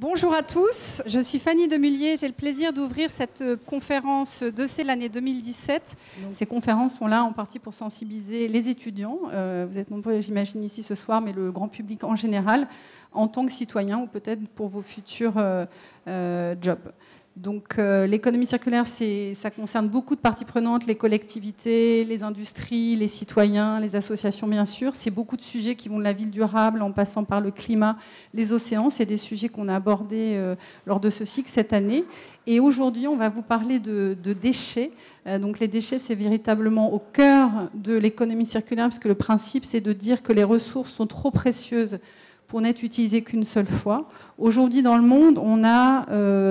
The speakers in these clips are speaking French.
Bonjour à tous, je suis Fanny Demullier. J'ai le plaisir d'ouvrir cette conférence de l'année 2017. Ces conférences sont là en partie pour sensibiliser les étudiants. Vous êtes nombreux, j'imagine, ici ce soir, mais le grand public en général, en tant que citoyen ou peut-être pour vos futurs jobs. Donc l'économie circulaire, ça concerne beaucoup de parties prenantes, les collectivités, les industries, les citoyens, les associations bien sûr. C'est beaucoup de sujets qui vont de la ville durable en passant par le climat, les océans. C'est des sujets qu'on a abordés lors de ce cycle cette année. Et aujourd'hui, on va vous parler de déchets. Donc les déchets, c'est véritablement au cœur de l'économie circulaire, parce que le principe, c'est de dire que les ressources sont trop précieuses pour n'être utilisé qu'une seule fois. Aujourd'hui, dans le monde, on a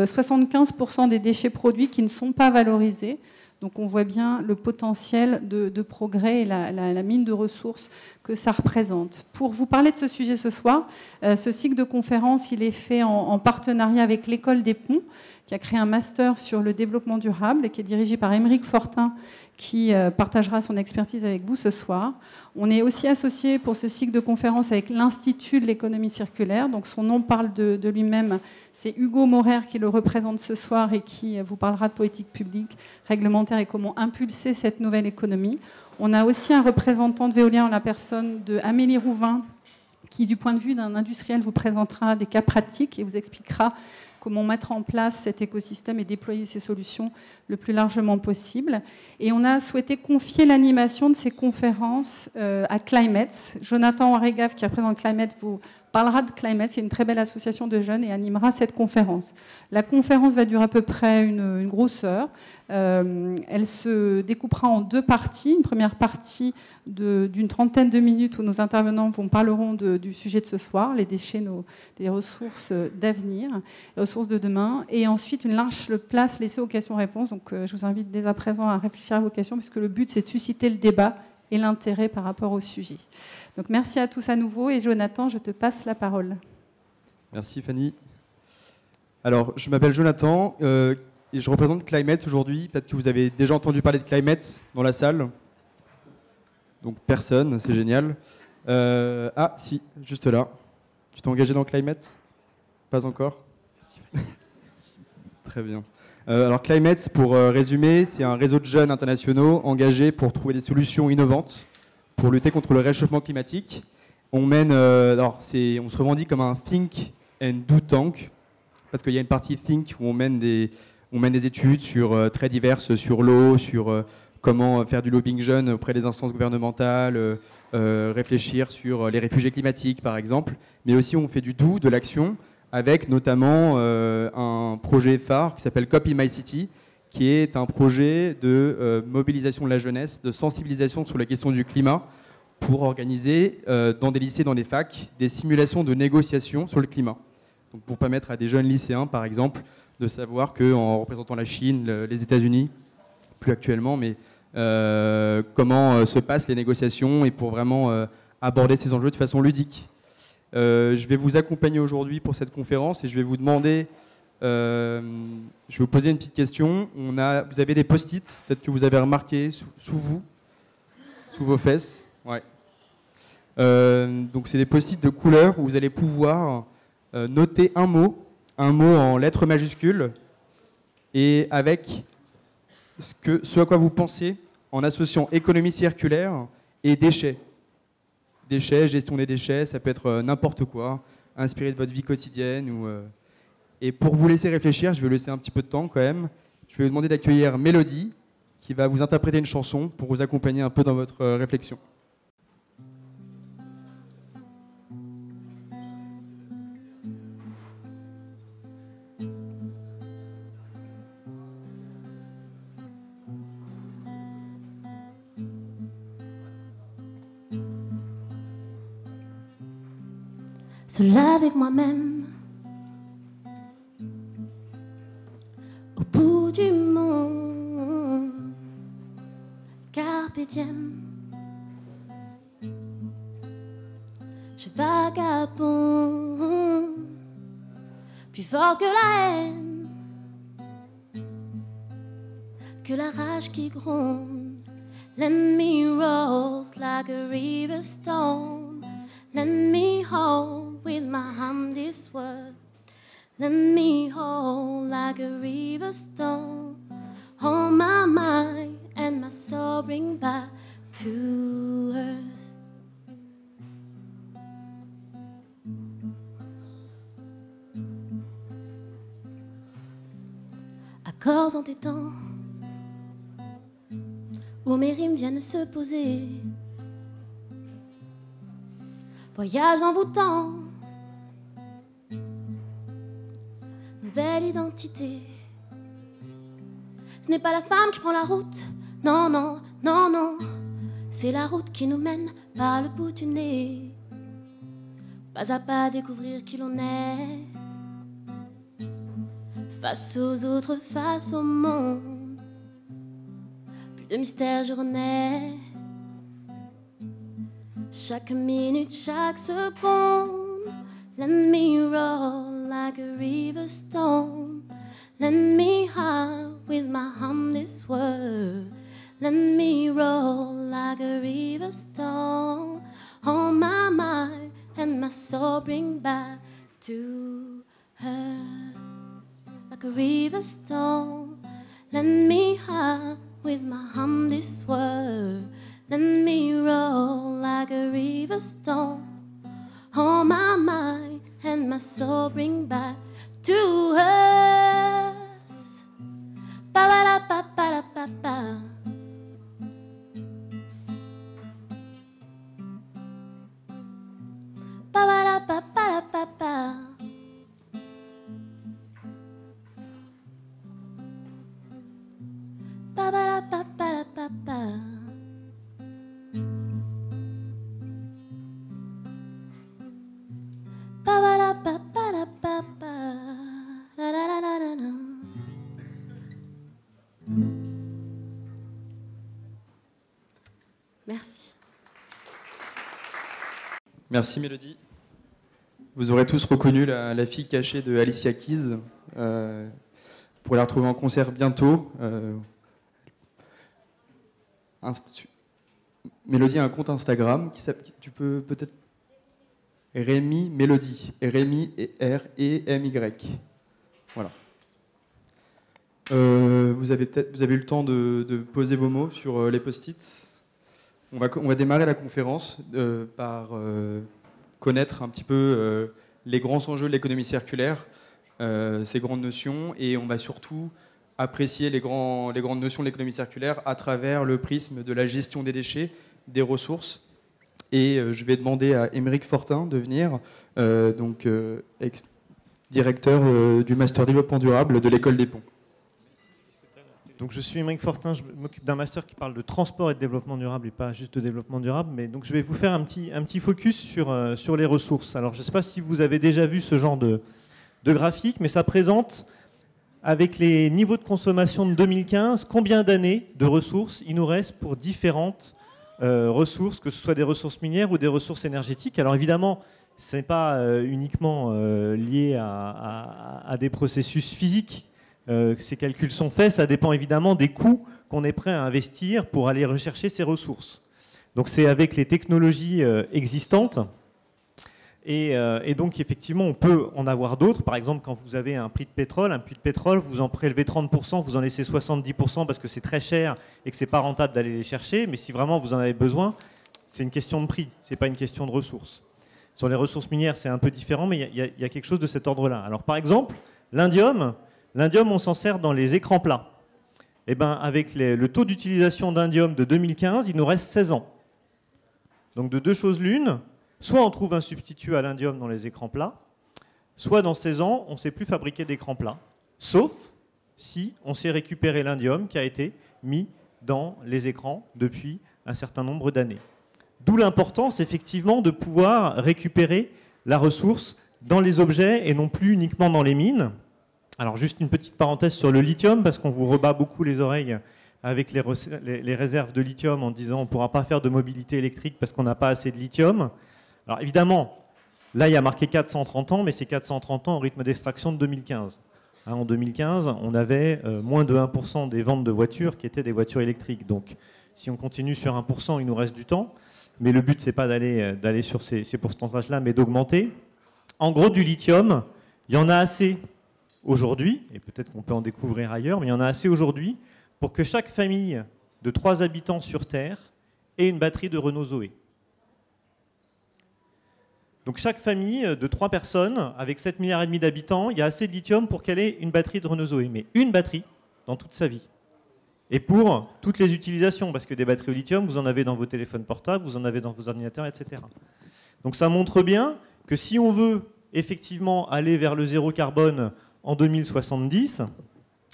75% des déchets produits qui ne sont pas valorisés. Donc on voit bien le potentiel de progrès et la mine de ressources que ça représente. Pour vous parler de ce sujet ce soir, ce cycle de conférences, il est fait en partenariat avec l'École des Ponts, qui a créé un master sur le développement durable et qui est dirigé par Aymeric Fortin, qui partagera son expertise avec vous ce soir. On est aussi associé pour ce cycle de conférences avec l'Institut de l'économie circulaire. Donc son nom parle de lui-même. C'est Hugo Maurer qui le représente ce soir et qui vous parlera de politique publique, réglementaire et comment impulser cette nouvelle économie. On a aussi un représentant de Veolia en la personne de Amélie Rouvin, qui, du point de vue d'un industriel, vous présentera des cas pratiques et vous expliquera comment mettre en place cet écosystème et déployer ces solutions le plus largement possible. Et on a souhaité confier l'animation de ces conférences à Climate. Jonathan Warregaff, qui représente Climate, vous parlera de Climate. C'est une très belle association de jeunes et animera cette conférence. La conférence va durer à peu près une grosse heure. Elle se découpera en deux parties. Une première partie d'une trentaine de minutes où nos intervenants parleront du sujet de ce soir, les déchets, des ressources d'avenir, les ressources de demain. Et ensuite, une large place laissée aux questions-réponses. Donc, je vous invite dès à présent à réfléchir à vos questions, puisque le but, c'est de susciter le débat et l'intérêt par rapport au sujet. Donc, merci à tous à nouveau. Et Jonathan, je te passe la parole. Merci, Fanny. Alors, je m'appelle Jonathan et je représente Climate aujourd'hui. Peut-être que vous avez déjà entendu parler de Climate dans la salle. Donc, personne, c'est génial. Ah, si, juste là. Tu t'es engagé dans Climate? Pas encore? Très bien. Alors, Climate, pour résumer, c'est un réseau de jeunes internationaux engagés pour trouver des solutions innovantes pour lutter contre le réchauffement climatique. On se revendique comme un think and do tank, parce qu'il y a une partie think où on mène des études très diverses sur l'eau, sur comment faire du lobbying jeune auprès des instances gouvernementales, réfléchir sur les réfugiés climatiques par exemple, mais aussi on fait du do, de l'action, avec notamment un projet phare qui s'appelle Copy My City, qui est un projet de mobilisation de la jeunesse, de sensibilisation sur la question du climat, pour organiser dans des lycées, dans des facs, des simulations de négociations sur le climat. Donc pour permettre à des jeunes lycéens, par exemple, de savoir qu'en représentant la Chine, les États-Unis, plus actuellement, mais comment se passent les négociations et pour vraiment aborder ces enjeux de façon ludique. Je vais vous accompagner aujourd'hui pour cette conférence et je vais vous demander, je vais vous poser une petite question. Vous avez des post-it, peut-être que vous avez remarqué sous vos fesses. Ouais. Donc c'est des post-it de couleur où vous allez pouvoir noter un mot en lettres majuscules et avec ce à quoi vous pensez en associant économie circulaire et déchets. Déchets, gestion des déchets, ça peut être n'importe quoi, inspiré de votre vie quotidienne. Et pour vous laisser réfléchir, je vais vous laisser un petit peu de temps quand même. Je vais vous demander d'accueillir Mélodie, qui va vous interpréter une chanson pour vous accompagner un peu dans votre réflexion. Seul avec moi-même, au bout du monde, carpe diem. Je vagabonde, plus fort que la haine, que la rage qui gronde. Let me rolls like a river stone. Let me hold with my hand this world. Lend me hold like a river stone. Hold my mind and my soul bring back to earth. Accords en tes temps où mes rimes viennent se poser. Voyage envoûtant, nouvelle identité. Ce n'est pas la femme qui prend la route, non, non, non, non. C'est la route qui nous mène par le bout du nez. Pas à pas découvrir qui l'on est. Face aux autres, face au monde. Plus de mystère, je renais. Chaque minute, chaque seconde. Let me roll like a river stone. Let me hide with my hum this world. Let me roll like a river stone. On my mind and my soul bring back to her. Like a river stone. Let me hide with my hum this world. Let me roll like a river stone. On my mind and my soul bring back to us. Ba ba da ba ba da ba ba. Ba ba da ba ba da ba ba. Ba ba da ba ba da ba ba. Ba ba da ba ba da ba ba. Da da da da da da. Merci. Merci Mélodie. Vous aurez tous reconnu la fille cachée de Alicia Keys. Vous pourrez la retrouver en concert bientôt. Mélodie a un compte Instagram qui s'appelle, tu peux peut-être, Rémi Mélodie, Rémi R-E-M-Y. Voilà. Vous avez eu le temps de poser vos mots sur les post-its. On va démarrer la conférence par connaître un petit peu les grands enjeux de l'économie circulaire, ces grandes notions, et on va surtout apprécier les grandes notions de l'économie circulaire à travers le prisme de la gestion des déchets, des ressources. Et je vais demander à Émeric Fortin de venir, directeur du Master Développement Durable de l'École des Ponts. Donc je suis Émeric Fortin, je m'occupe d'un master qui parle de transport et de développement durable et pas juste de développement durable. Mais donc je vais vous faire un petit focus sur les ressources. Alors je ne sais pas si vous avez déjà vu ce genre de graphique, mais ça présente, avec les niveaux de consommation de 2015, combien d'années de ressources il nous reste pour différentes ressources, que ce soit des ressources minières ou des ressources énergétiques. Alors évidemment, ce n'est pas uniquement lié à des processus physiques. Ces calculs sont faits, ça dépend évidemment des coûts qu'on est prêt à investir pour aller rechercher ces ressources. Donc c'est avec les technologies existantes. Et donc, effectivement, on peut en avoir d'autres. Par exemple, quand vous avez un puits de pétrole, vous en prélevez 30%, vous en laissez 70% parce que c'est très cher et que ce n'est pas rentable d'aller les chercher. Mais si vraiment vous en avez besoin, c'est une question de prix, ce n'est pas une question de ressources. Sur les ressources minières, c'est un peu différent, mais il y a quelque chose de cet ordre-là. Alors, par exemple, l'indium, on s'en sert dans les écrans plats. Et ben, avec le taux d'utilisation d'indium de 2015, il nous reste 16 ans. Donc, de deux choses l'une. Soit on trouve un substitut à l'indium dans les écrans plats, soit dans 16 ans, on ne sait plus fabriquer d'écrans plats, sauf si on sait récupérer l'indium qui a été mis dans les écrans depuis un certain nombre d'années. D'où l'importance, effectivement, de pouvoir récupérer la ressource dans les objets et non plus uniquement dans les mines. Alors, juste une petite parenthèse sur le lithium, parce qu'on vous rebat beaucoup les oreilles avec les réserves de lithium en disant on ne pourra pas faire de mobilité électrique parce qu'on n'a pas assez de lithium. Alors évidemment, là il y a marqué 430 ans, mais c'est 430 ans au rythme d'extraction de 2015. En 2015, on avait moins de 1% des ventes de voitures qui étaient des voitures électriques. Donc si on continue sur 1%, il nous reste du temps. Mais le but, ce n'est pas d'aller sur ces pourcentages-là, mais d'augmenter. En gros, du lithium, il y en a assez aujourd'hui, et peut-être qu'on peut en découvrir ailleurs, mais il y en a assez aujourd'hui pour que chaque famille de 3 habitants sur Terre ait une batterie de Renault Zoé. Donc chaque famille de 3 personnes, avec 7,5 milliards d'habitants, il y a assez de lithium pour qu'elle ait une batterie de Renault Zoé. Mais une batterie dans toute sa vie. Et pour toutes les utilisations, parce que des batteries au lithium, vous en avez dans vos téléphones portables, vous en avez dans vos ordinateurs, etc. Donc ça montre bien que si on veut effectivement aller vers le zéro carbone en 2070,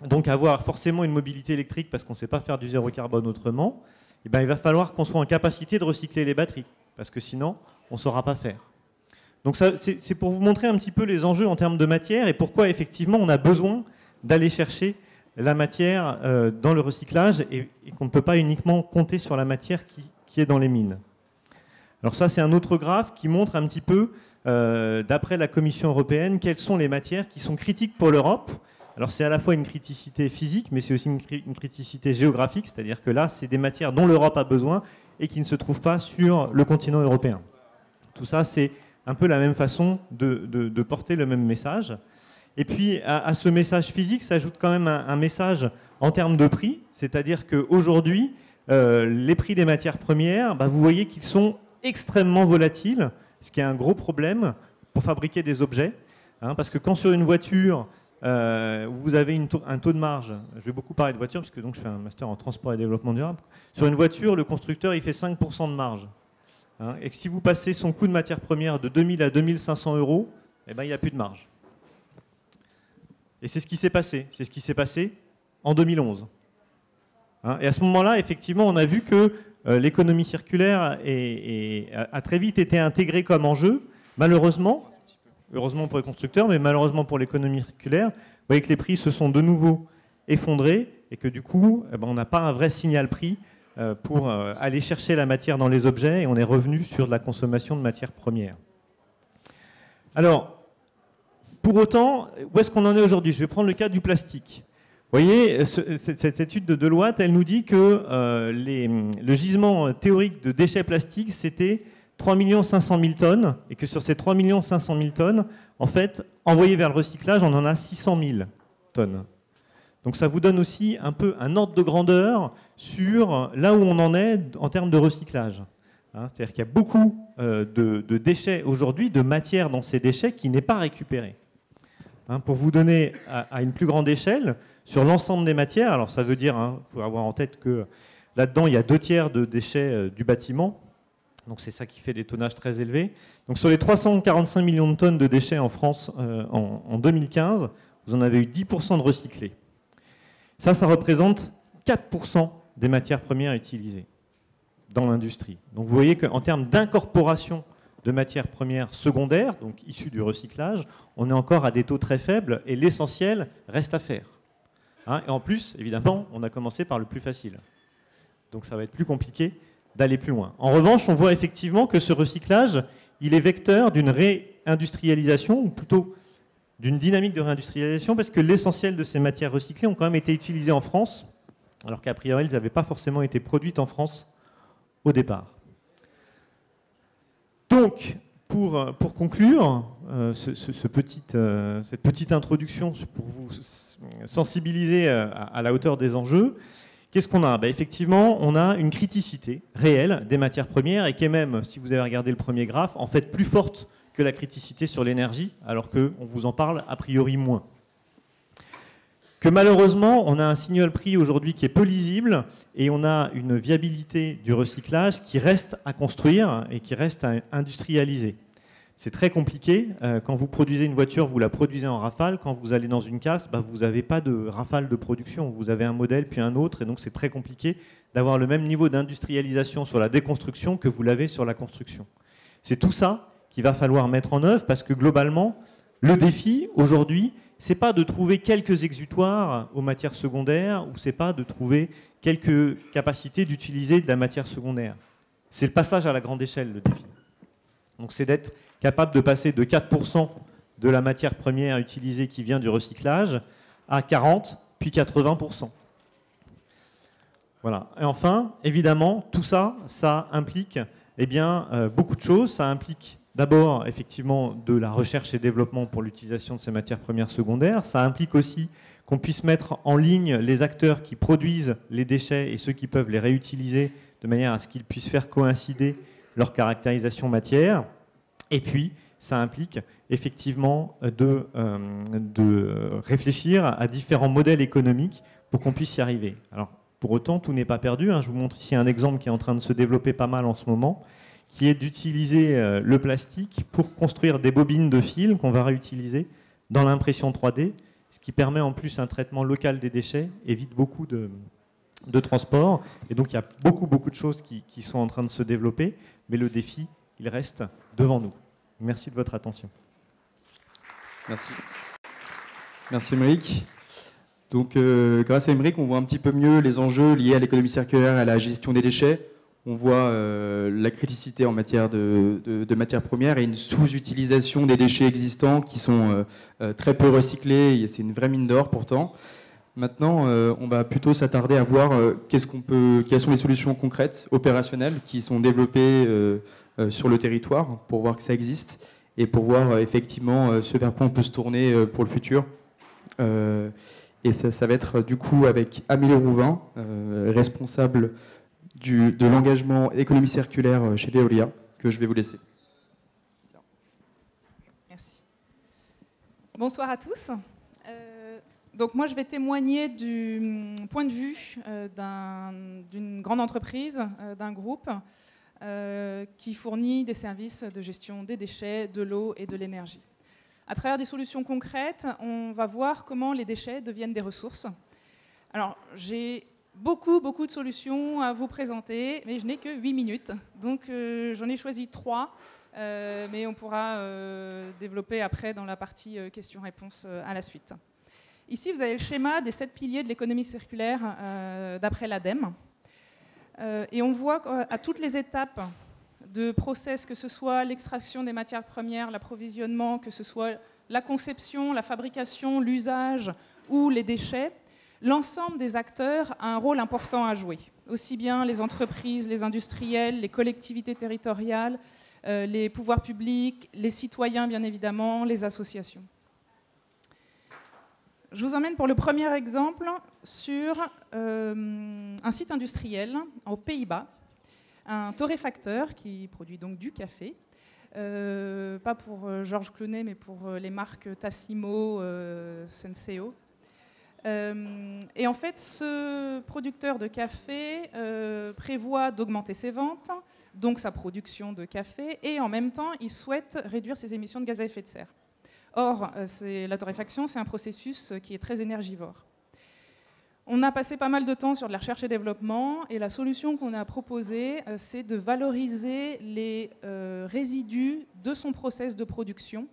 donc avoir forcément une mobilité électrique parce qu'on ne sait pas faire du zéro carbone autrement, eh ben, il va falloir qu'on soit en capacité de recycler les batteries, parce que sinon, on ne saura pas faire. Donc c'est pour vous montrer un petit peu les enjeux en termes de matière et pourquoi effectivement on a besoin d'aller chercher la matière dans le recyclage et qu'on ne peut pas uniquement compter sur la matière qui est dans les mines. Alors ça, c'est un autre graphe qui montre un petit peu, d'après la Commission européenne, quelles sont les matières qui sont critiques pour l'Europe. Alors c'est à la fois une criticité physique, mais c'est aussi une criticité géographique, c'est-à-dire que là, c'est des matières dont l'Europe a besoin et qui ne se trouvent pas sur le continent européen. Tout ça, c'est un peu la même façon de porter le même message. Et puis, à ce message physique s'ajoute quand même un message en termes de prix, c'est-à-dire qu'aujourd'hui, les prix des matières premières, vous voyez qu'ils sont extrêmement volatiles, ce qui est un gros problème pour fabriquer des objets, parce que quand sur une voiture, vous avez un taux de marge, je vais beaucoup parler de voiture, parce que donc, je fais un master en transport et développement durable, sur une voiture, le constructeur il fait 5% de marge. Et que si vous passez son coût de matière première de 2000 à 2500 euros, eh ben, il n'y a plus de marge. Et c'est ce qui s'est passé. C'est ce qui s'est passé en 2011. Et à ce moment-là, effectivement, on a vu que l'économie circulaire a très vite été intégrée comme enjeu. Malheureusement, heureusement pour les constructeurs, mais malheureusement pour l'économie circulaire, vous voyez que les prix se sont de nouveau effondrés et que du coup, eh ben, on n'a pas un vrai signal prix pour aller chercher la matière dans les objets, et on est revenu sur de la consommation de matières premières. Alors, pour autant, où est-ce qu'on en est aujourd'hui? Je vais prendre le cas du plastique. Vous voyez, cette étude de Deloitte, elle nous dit que le gisement théorique de déchets plastiques, c'était 3 500 000 tonnes, et que sur ces 3 500 000 tonnes, en fait, envoyées vers le recyclage, on en a 600 000 tonnes. Donc ça vous donne aussi un peu un ordre de grandeur sur là où on en est en termes de recyclage. C'est-à-dire qu'il y a beaucoup de déchets aujourd'hui, de matière dans ces déchets qui n'est pas récupérée. Pour vous donner à une plus grande échelle, sur l'ensemble des matières, alors ça veut dire, il faut avoir en tête que là-dedans, il y a 2/3 de déchets du bâtiment, donc c'est ça qui fait des tonnages très élevés. Donc sur les 345 millions de tonnes de déchets en France en 2015, vous en avez eu 10% de recyclés. Ça représente 4% des matières premières utilisées dans l'industrie. Donc vous voyez qu'en termes d'incorporation de matières premières secondaires, donc issues du recyclage, on est encore à des taux très faibles et l'essentiel reste à faire. Et en plus, évidemment, on a commencé par le plus facile. Donc ça va être plus compliqué d'aller plus loin. En revanche, on voit effectivement que ce recyclage, il est vecteur d'une réindustrialisation, ou plutôt d'une dynamique de réindustrialisation, parce que l'essentiel de ces matières recyclées ont quand même été utilisées en France, alors qu'a priori, elles n'avaient pas forcément été produites en France au départ. Donc, pour conclure cette petite introduction, pour vous sensibiliser à la hauteur des enjeux, qu'est-ce qu'on a? Effectivement, on a une criticité réelle des matières premières, et qui est même, si vous avez regardé le premier graphe, en fait plus forte que la criticité sur l'énergie, alors qu'on vous en parle a priori moins. Que malheureusement, on a un signal prix aujourd'hui qui est peu lisible, et on a une viabilité du recyclage qui reste à construire et qui reste à industrialiser. C'est très compliqué. Quand vous produisez une voiture, vous la produisez en rafale. Quand vous allez dans une casse, vous n'avez pas de rafale de production. Vous avez un modèle puis un autre, et donc c'est très compliqué d'avoir le même niveau d'industrialisation sur la déconstruction que vous l'avez sur la construction. C'est tout ça qu'il va falloir mettre en œuvre, parce que globalement, le défi aujourd'hui, c'est pas de trouver quelques exutoires aux matières secondaires, ou c'est pas de trouver quelques capacités d'utiliser de la matière secondaire. C'est le passage à la grande échelle, le défi. Donc c'est d'être capable de passer de 4% de la matière première utilisée qui vient du recyclage à 40, puis 80%. Voilà. Et enfin, évidemment, tout ça, ça implique beaucoup de choses. Ça implique d'abord, effectivement, de la recherche et développement pour l'utilisation de ces matières premières secondaires. Ça implique aussi qu'on puisse mettre en ligne les acteurs qui produisent les déchets et ceux qui peuvent les réutiliser de manière à ce qu'ils puissent faire coïncider leur caractérisation matière. Et puis, ça implique effectivement de réfléchir à différents modèles économiques pour qu'on puisse y arriver. Alors, pour autant, tout n'est pas perdu. Je vous montre ici un exemple qui est en train de se développer pas mal en ce moment, qui est d'utiliser le plastique pour construire des bobines de fil qu'on va réutiliser dans l'impression 3D, ce qui permet en plus un traitement local des déchets, évite beaucoup de transport. Et donc il y a beaucoup de choses qui sont en train de se développer, mais le défi, il reste devant nous. Merci de votre attention. Merci. Merci Émeric. Donc grâce à Émeric, on voit un petit peu mieux les enjeux liés à l'économie circulaire et à la gestion des déchets. On voit la criticité en matière de matières premières et une sous-utilisation des déchets existants qui sont très peu recyclés. C'est une vraie mine d'or pourtant. Maintenant, on va plutôt s'attarder à voir quelles sont les solutions concrètes, opérationnelles, qui sont développées sur le territoire pour voir que ça existe et pour voir effectivement ce vers quoi on peut se tourner pour le futur. Et ça va être du coup avec Amélie Rouvin, responsable de l'engagement économie circulaire chez Veolia, que je vais vous laisser. Merci. Bonsoir à tous. Donc moi, je vais témoigner du point de vue d'une grande entreprise, d'un groupe qui fournit des services de gestion des déchets, de l'eau et de l'énergie. À travers des solutions concrètes, on va voir comment les déchets deviennent des ressources. Alors, j'ai beaucoup de solutions à vous présenter, mais je n'ai que 8 minutes. Donc, j'en ai choisi 3, mais on pourra développer après dans la partie questions-réponses à la suite. Ici, vous avez le schéma des 7 piliers de l'économie circulaire d'après l'ADEME. Et on voit à toutes les étapes de process, que ce soit l'extraction des matières premières, l'approvisionnement, que ce soit la conception, la fabrication, l'usage ou les déchets, l'ensemble des acteurs a un rôle important à jouer. Aussi bien les entreprises, les industriels, les collectivités territoriales, les pouvoirs publics, les citoyens bien évidemment, les associations. Je vous emmène pour le premier exemple sur un site industriel aux Pays-Bas, un torréfacteur qui produit donc du café, pas pour Georges Clooney, mais pour les marques Tassimo, Senseo. Et en fait, ce producteur de café prévoit d'augmenter ses ventes, donc sa production de café, et en même temps, il souhaite réduire ses émissions de gaz à effet de serre. Or, la torréfaction, c'est un processus qui est très énergivore. On a passé pas mal de temps sur de la recherche et développement, et la solution qu'on a proposée, c'est de valoriser les résidus de son process de production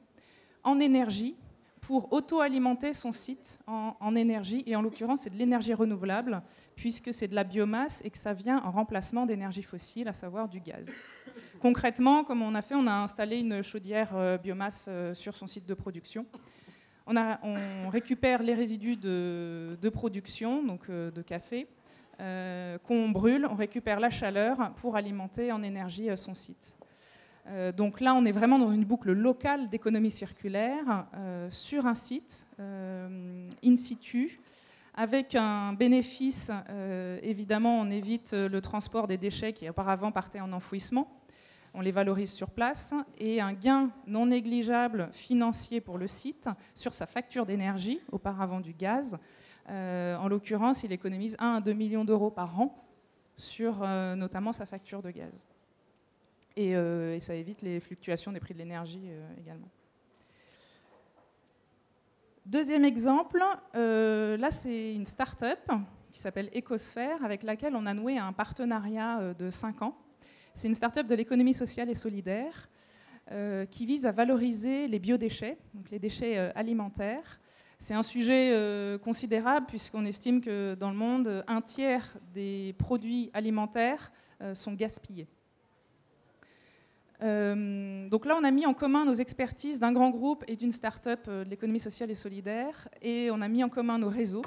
en énergie pour auto-alimenter son site en énergie, et en l'occurrence, c'est de l'énergie renouvelable, puisque c'est de la biomasse et que ça vient en remplacement d'énergie fossile, à savoir du gaz. Concrètement, comme on a installé une chaudière biomasse sur son site de production. On récupère les résidus de production, donc de café, qu'on brûle, on récupère la chaleur pour alimenter en énergie son site. Donc là, on est vraiment dans une boucle locale d'économie circulaire sur un site, in situ, avec un bénéfice, évidemment, on évite le transport des déchets qui auparavant partaient en enfouissement. On les valorise sur place, et un gain non négligeable financier pour le site sur sa facture d'énergie, auparavant du gaz. En l'occurrence, il économise 1 à 2 millions d'euros par an sur notamment sa facture de gaz. Et ça évite les fluctuations des prix de l'énergie également. Deuxième exemple, là c'est une start-up qui s'appelle Ecosphère, avec laquelle on a noué un partenariat de 5 ans. C'est une start-up de l'économie sociale et solidaire qui vise à valoriser les biodéchets, donc les déchets alimentaires. C'est un sujet considérable puisqu'on estime que dans le monde, 1/3 des produits alimentaires sont gaspillés. Donc là, on a mis en commun nos expertises d'un grand groupe et d'une start-up de l'économie sociale et solidaire, et on a mis en commun nos réseaux.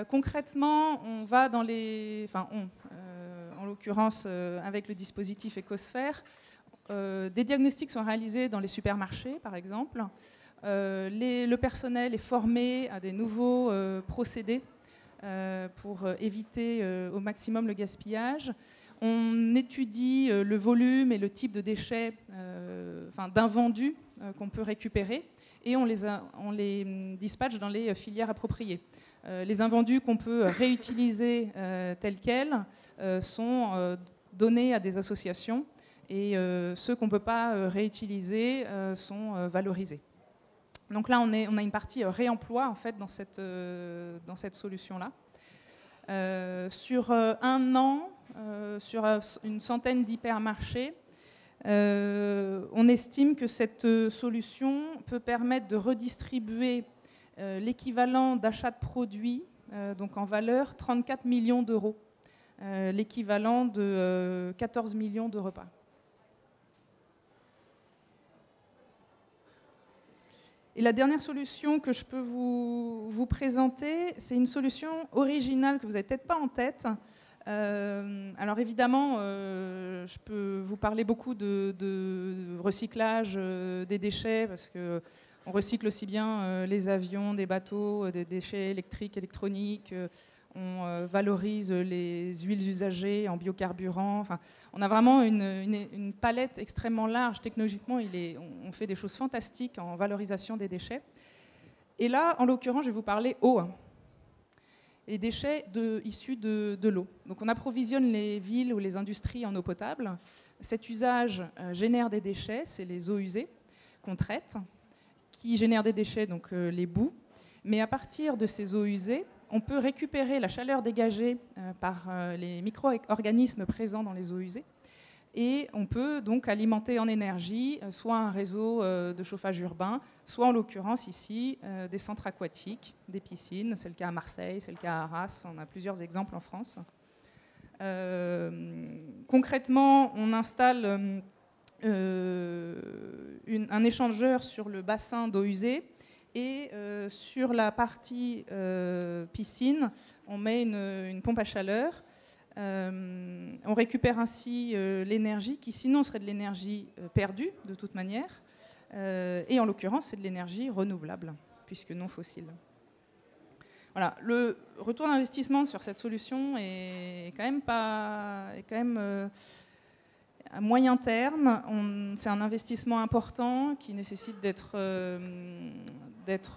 Concrètement, on va dans les... en l'occurrence avec le dispositif Ecosphère, des diagnostics sont réalisés dans les supermarchés, par exemple. Le personnel est formé à des nouveaux procédés pour éviter au maximum le gaspillage. On étudie le volume et le type de déchets, d'invendus qu'on peut récupérer, et on les dispatche dans les filières appropriées. Les invendus qu'on peut réutiliser tels quels sont donnés à des associations, et ceux qu'on ne peut pas réutiliser sont valorisés. Donc là, on a une partie réemploi en fait, dans cette solution-là. Sur un an, sur une centaine d'hypermarchés, on estime que cette solution peut permettre de redistribuer l'équivalent d'achat de produits, donc en valeur 34 millions d'euros, l'équivalent de 14 millions de repas. Et la dernière solution que je peux vous présenter, c'est une solution originale que vous n'avez peut-être pas en tête. Alors évidemment, je peux vous parler beaucoup de recyclage des déchets, parce qu'on recycle aussi bien les avions, des bateaux, des déchets électriques, électroniques. On valorise les huiles usagées en biocarburant. Enfin, on a vraiment une palette extrêmement large. Technologiquement, on fait des choses fantastiques en valorisation des déchets. Et là, en l'occurrence, je vais vous parler eau. Les déchets issus de l'eau. Donc on approvisionne les villes ou les industries en eau potable. Cet usage génère des déchets, c'est les eaux usées qu'on traite, qui génèrent des déchets, donc les boues. Mais à partir de ces eaux usées, on peut récupérer la chaleur dégagée par les micro-organismes présents dans les eaux usées, et on peut donc alimenter en énergie soit un réseau de chauffage urbain, soit en l'occurrence ici des centres aquatiques, des piscines. C'est le cas à Marseille, c'est le cas à Arras, on a plusieurs exemples en France. Concrètement, on installe un échangeur sur le bassin d'eau usée, et sur la partie piscine, on met une pompe à chaleur. On récupère ainsi l'énergie qui sinon serait de l'énergie perdue de toute manière, et en l'occurrence c'est de l'énergie renouvelable puisque non fossile. Voilà, le retour d'investissement sur cette solution est quand même à moyen terme. C'est un investissement important qui nécessite d'être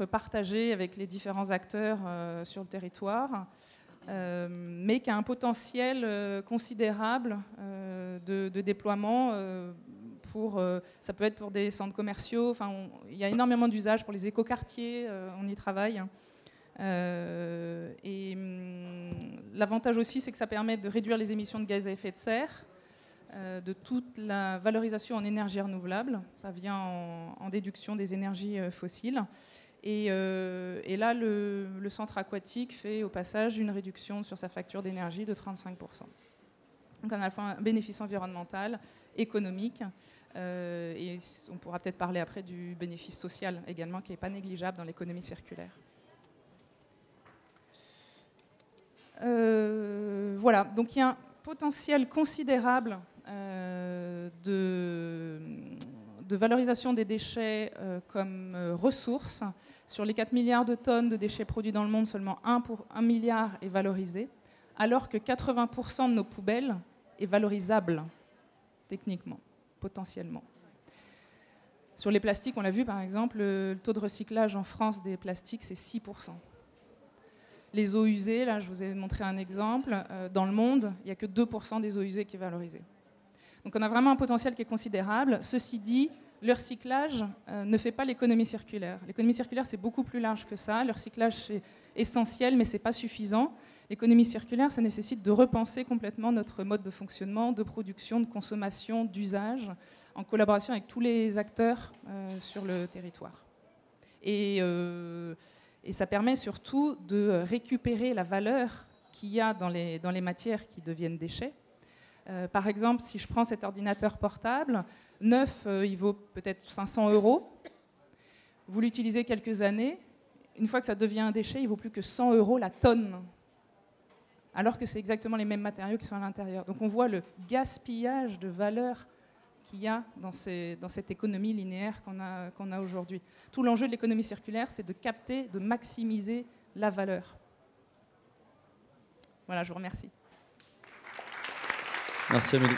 partagé avec les différents acteurs sur le territoire, mais qui a un potentiel considérable de déploiement. Ça peut être pour des centres commerciaux. Enfin, il y a énormément d'usages pour les écoquartiers, on y travaille. L'avantage aussi, c'est que ça permet de réduire les émissions de gaz à effet de serre, de toute la valorisation en énergie renouvelable. Ça vient en déduction des énergies fossiles. Et là, le centre aquatique fait au passage une réduction sur sa facture d'énergie de 35%. Donc on a à la fois un bénéfice environnemental, économique, et on pourra peut-être parler après du bénéfice social également, qui n'est pas négligeable dans l'économie circulaire. Voilà, donc il y a un potentiel considérable de valorisation des déchets comme ressource. Sur les 4 milliards de tonnes de déchets produits dans le monde, seulement 1 milliard est valorisé, alors que 80% de nos poubelles est valorisable techniquement, potentiellement. Sur les plastiques, on l'a vu par exemple, le taux de recyclage en France des plastiques, c'est 6%. Les eaux usées, là je vous ai montré un exemple, dans le monde, il n'y a que 2% des eaux usées qui est valorisé. Donc on a vraiment un potentiel qui est considérable. Ceci dit, le recyclage ne fait pas l'économie circulaire. L'économie circulaire, c'est beaucoup plus large que ça. Le recyclage, c'est essentiel, mais ce n'est pas suffisant. L'économie circulaire, ça nécessite de repenser complètement notre mode de fonctionnement, de production, de consommation, d'usage, en collaboration avec tous les acteurs sur le territoire. Et ça permet surtout de récupérer la valeur qu'il y a dans les matières qui deviennent déchets. Par exemple, si je prends cet ordinateur portable, neuf, il vaut peut-être 500 €. Vous l'utilisez quelques années, une fois que ça devient un déchet, il vaut plus que 100 € la tonne, alors que c'est exactement les mêmes matériaux qui sont à l'intérieur. Donc on voit le gaspillage de valeur qu'il y a dans cette économie linéaire qu'on a aujourd'hui. Tout l'enjeu de l'économie circulaire, c'est de capter, de maximiser la valeur. Voilà, je vous remercie. Merci Amélie.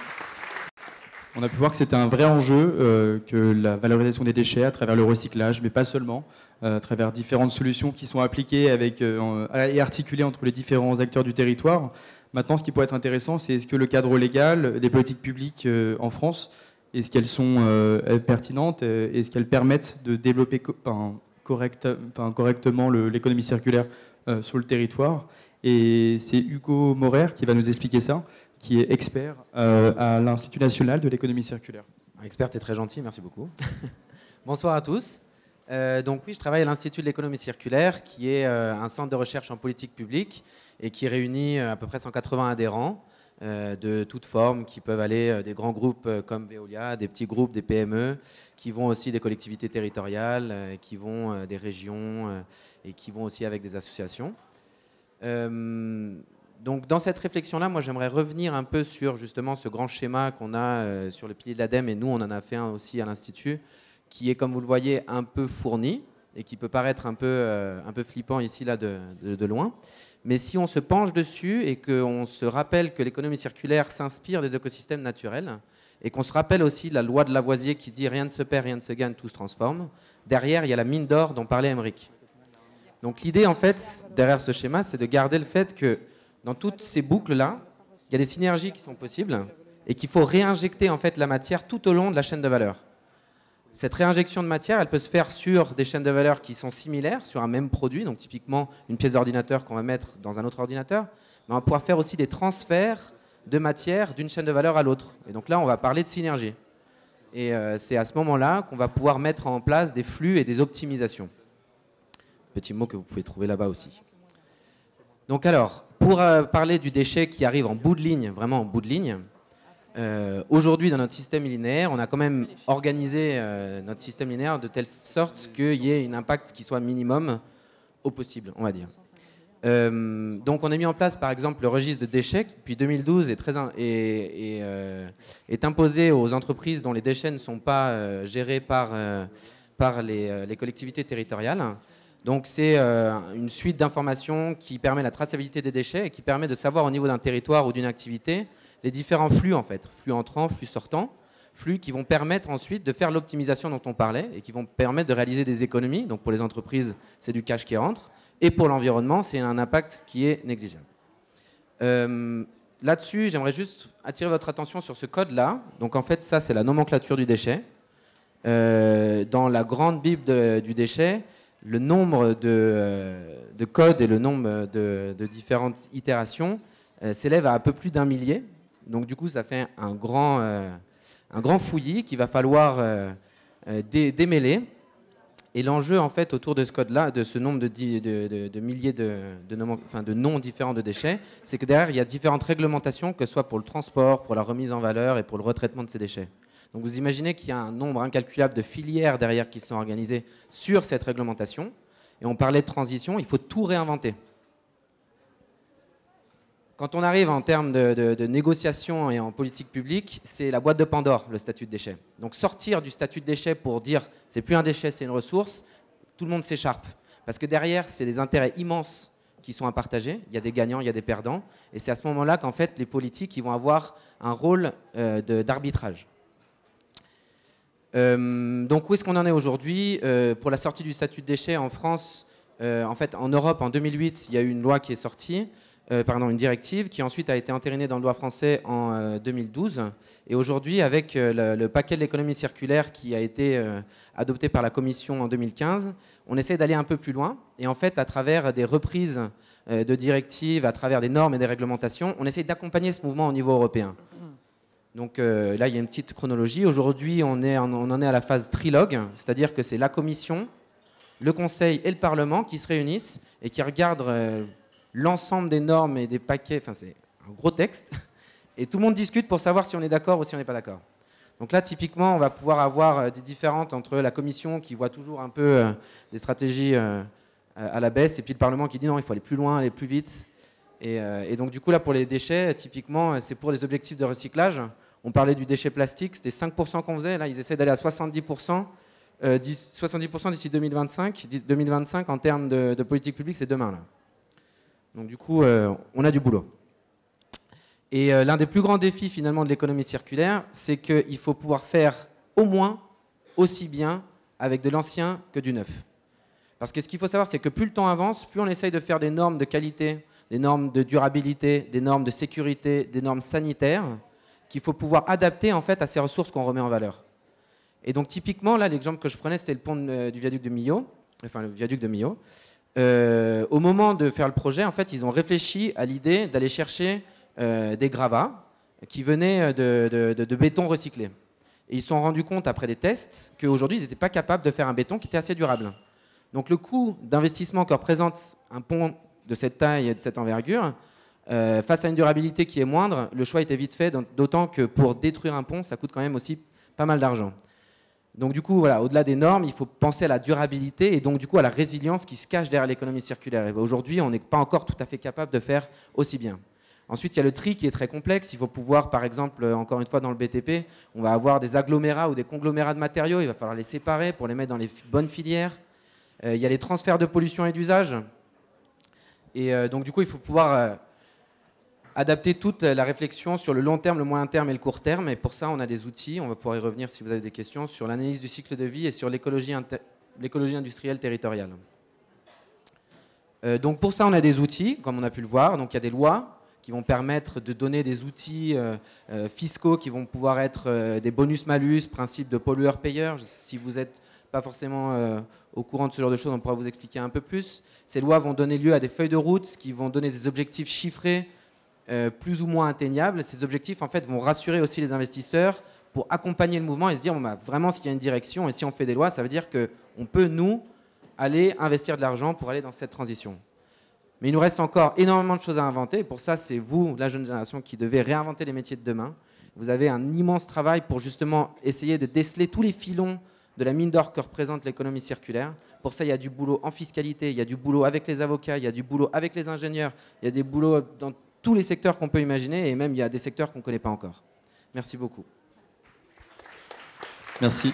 On a pu voir que c'était un vrai enjeu, que la valorisation des déchets à travers le recyclage, mais pas seulement, à travers différentes solutions qui sont appliquées et articulées entre les différents acteurs du territoire. Maintenant, ce qui pourrait être intéressant, c'est est-ce que le cadre légal des politiques publiques en France, est-ce qu'elles sont pertinentes, est-ce qu'elles permettent de développer correctement l'économie circulaire sur le territoire. Et c'est Hugo Morer qui va nous expliquer ça, qui est expert à l'Institut national de l'économie circulaire. Expert est très gentil, merci beaucoup. Bonsoir à tous. Donc oui, je travaille à l'Institut de l'économie circulaire, qui est un centre de recherche en politique publique et qui réunit à peu près 180 adhérents de toutes formes, qui peuvent aller des grands groupes comme Veolia, des petits groupes, des PME, qui vont aussi des collectivités territoriales, qui vont des régions et qui vont aussi avec des associations. Donc dans cette réflexion-là, moi j'aimerais revenir un peu sur justement ce grand schéma qu'on a sur le pilier de l'ADEME, et nous on en a fait un aussi à l'Institut, qui est, comme vous le voyez, un peu fourni et qui peut paraître un peu flippant ici là de loin. Mais si on se penche dessus et qu'on se rappelle que l'économie circulaire s'inspire des écosystèmes naturels et qu'on se rappelle aussi la loi de Lavoisier qui dit « rien ne se perd, rien ne se gagne, tout se transforme », derrière il y a la mine d'or dont parlait Émeric. Donc l'idée en fait derrière ce schéma, c'est de garder le fait que dans toutes ces boucles-là, il y a des synergies qui sont possibles et qu'il faut réinjecter en fait la matière tout au long de la chaîne de valeur. Cette réinjection de matière, elle peut se faire sur des chaînes de valeur qui sont similaires, sur un même produit, donc typiquement une pièce d'ordinateur qu'on va mettre dans un autre ordinateur, mais on va pouvoir faire aussi des transferts de matière d'une chaîne de valeur à l'autre. Et donc là, on va parler de synergie. Et c'est à ce moment-là qu'on va pouvoir mettre en place des flux et des optimisations. Petit mot que vous pouvez trouver là-bas aussi. Donc alors, pour parler du déchet qui arrive en bout de ligne, vraiment en bout de ligne, aujourd'hui dans notre système linéaire, on a quand même organisé notre système linéaire de telle sorte qu'il y ait un impact qui soit minimum au possible, on va dire. Donc on a mis en place par exemple le registre de déchets qui depuis 2012 est imposé aux entreprises dont les déchets ne sont pas gérés par les collectivités territoriales. Donc c'est une suite d'informations qui permet la traçabilité des déchets et qui permet de savoir au niveau d'un territoire ou d'une activité les différents flux en fait, flux entrants, flux sortants, flux qui vont permettre ensuite de faire l'optimisation dont on parlait et qui vont permettre de réaliser des économies. Donc pour les entreprises, c'est du cash qui rentre et pour l'environnement, c'est un impact qui est négligeable. Là-dessus, j'aimerais juste attirer votre attention sur ce code-là. Donc en fait, ça c'est la nomenclature du déchet. Dans la grande bible du déchet, le nombre de codes et le nombre de différentes itérations s'élève à peu plus d'1 millier. Donc du coup, ça fait un grand fouillis qu'il va falloir démêler. Et l'enjeu, en fait, autour de ce code-là, de ce nombre de milliers de noms différents de déchets, c'est que derrière, il y a différentes réglementations, que ce soit pour le transport, pour la remise en valeur et pour le retraitement de ces déchets. Donc vous imaginez qu'il y a un nombre incalculable de filières derrière qui sont organisées sur cette réglementation. Et on parlait de transition, il faut tout réinventer. Quand on arrive en termes de négociation et en politique publique, c'est la boîte de Pandore, le statut de déchet. Donc sortir du statut de déchet pour dire c'est plus un déchet, c'est une ressource, tout le monde s'écharpe. Parce que derrière, c'est des intérêts immenses qui sont à partager. Il y a des gagnants, il y a des perdants. Et c'est à ce moment-là qu'en fait, les politiques ils vont avoir un rôle d'arbitrage. Donc où est-ce qu'on en est aujourd'hui? Pour la sortie du statut de déchet en France, en fait en Europe en 2008, il y a eu une loi qui est sortie. Une directive qui ensuite a été entérinée dans le droit français en 2012. Et aujourd'hui, avec le paquet de l'économie circulaire qui a été adopté par la Commission en 2015, on essaie d'aller un peu plus loin. Et en fait, à travers des reprises de directives, à travers des normes et des réglementations, on essaie d'accompagner ce mouvement au niveau européen. Donc là, il y a une petite chronologie. Aujourd'hui, on en est à la phase trilogue, c'est-à-dire que c'est la Commission, le Conseil et le Parlement qui se réunissent et qui regardent l'ensemble des normes et des paquets, enfin c'est un gros texte, et tout le monde discute pour savoir si on est d'accord ou si on n'est pas d'accord. Donc là, typiquement, on va pouvoir avoir des différentes entre la Commission qui voit toujours un peu des stratégies à la baisse, et puis le Parlement qui dit non, il faut aller plus loin, aller plus vite. Et donc du coup, là, pour les déchets, typiquement, c'est pour les objectifs de recyclage. On parlait du déchet plastique, c'était 5% qu'on faisait. Là, ils essaient d'aller à 70%. 70% d'ici 2025. 2025, en termes de politique publique, c'est demain. Là. Donc du coup, on a du boulot. Et l'un des plus grands défis finalement de l'économie circulaire, c'est qu'il faut pouvoir faire au moins aussi bien avec de l'ancien que du neuf. Parce que ce qu'il faut savoir, c'est que plus le temps avance, plus on essaye de faire des normes de qualité, des normes de durabilité, des normes de sécurité, des normes sanitaires, qu'il faut pouvoir adapter en fait à ces ressources qu'on remet en valeur. Et donc typiquement, là, l'exemple que je prenais, c'était le pont du viaduc de Millau, enfin le viaduc de Millau. Au moment de faire le projet, en fait, ils ont réfléchi à l'idée d'aller chercher des gravats qui venaient de béton recyclé. Et ils se sont rendus compte, après des tests, qu'aujourd'hui, ils n'étaient pas capables de faire un béton qui était assez durable. Donc le coût d'investissement que représente un pont de cette taille et de cette envergure, face à une durabilité qui est moindre, le choix était vite fait, d'autant que pour détruire un pont, ça coûte quand même aussi pas mal d'argent. Donc du coup, voilà, au-delà des normes, il faut penser à la durabilité et donc du coup à la résilience qui se cache derrière l'économie circulaire. Et aujourd'hui, on n'est pas encore tout à fait capable de faire aussi bien. Ensuite, il y a le tri qui est très complexe. Il faut pouvoir, par exemple, encore une fois dans le BTP, on va avoir des agglomérats ou des conglomérats de matériaux. Il va falloir les séparer pour les mettre dans les bonnes filières. Il y a les transferts de pollution et d'usage. Et donc, du coup, il faut pouvoir adapter toute la réflexion sur le long terme, le moyen terme et le court terme. Et pour ça, on a des outils. On va pouvoir y revenir si vous avez des questions sur l'analyse du cycle de vie et sur l'écologie industrielle territoriale. Donc, pour ça, on a des outils, comme on a pu le voir. Donc, il y a des lois qui vont permettre de donner des outils fiscaux qui vont pouvoir être des bonus-malus, principe de pollueur-payeur. Si vous n'êtes pas forcément au courant de ce genre de choses, on pourra vous expliquer un peu plus. Ces lois vont donner lieu à des feuilles de route qui vont donner des objectifs chiffrés plus ou moins atteignables. Ces objectifs, en fait, vont rassurer aussi les investisseurs pour accompagner le mouvement et se dire bon, bah, vraiment, s'il y a une direction et si on fait des lois, ça veut dire qu'on peut, nous, aller investir de l'argent pour aller dans cette transition. Mais il nous reste encore énormément de choses à inventer. Et pour ça, c'est vous, la jeune génération, qui devez réinventer les métiers de demain. Vous avez un immense travail pour justement essayer de déceler tous les filons de la mine d'or que représente l'économie circulaire. Pour ça, il y a du boulot en fiscalité, il y a du boulot avec les avocats, il y a du boulot avec les ingénieurs, il y a des boulots dans tous les secteurs qu'on peut imaginer et même il y a des secteurs qu'on ne connaît pas encore. Merci beaucoup. Merci.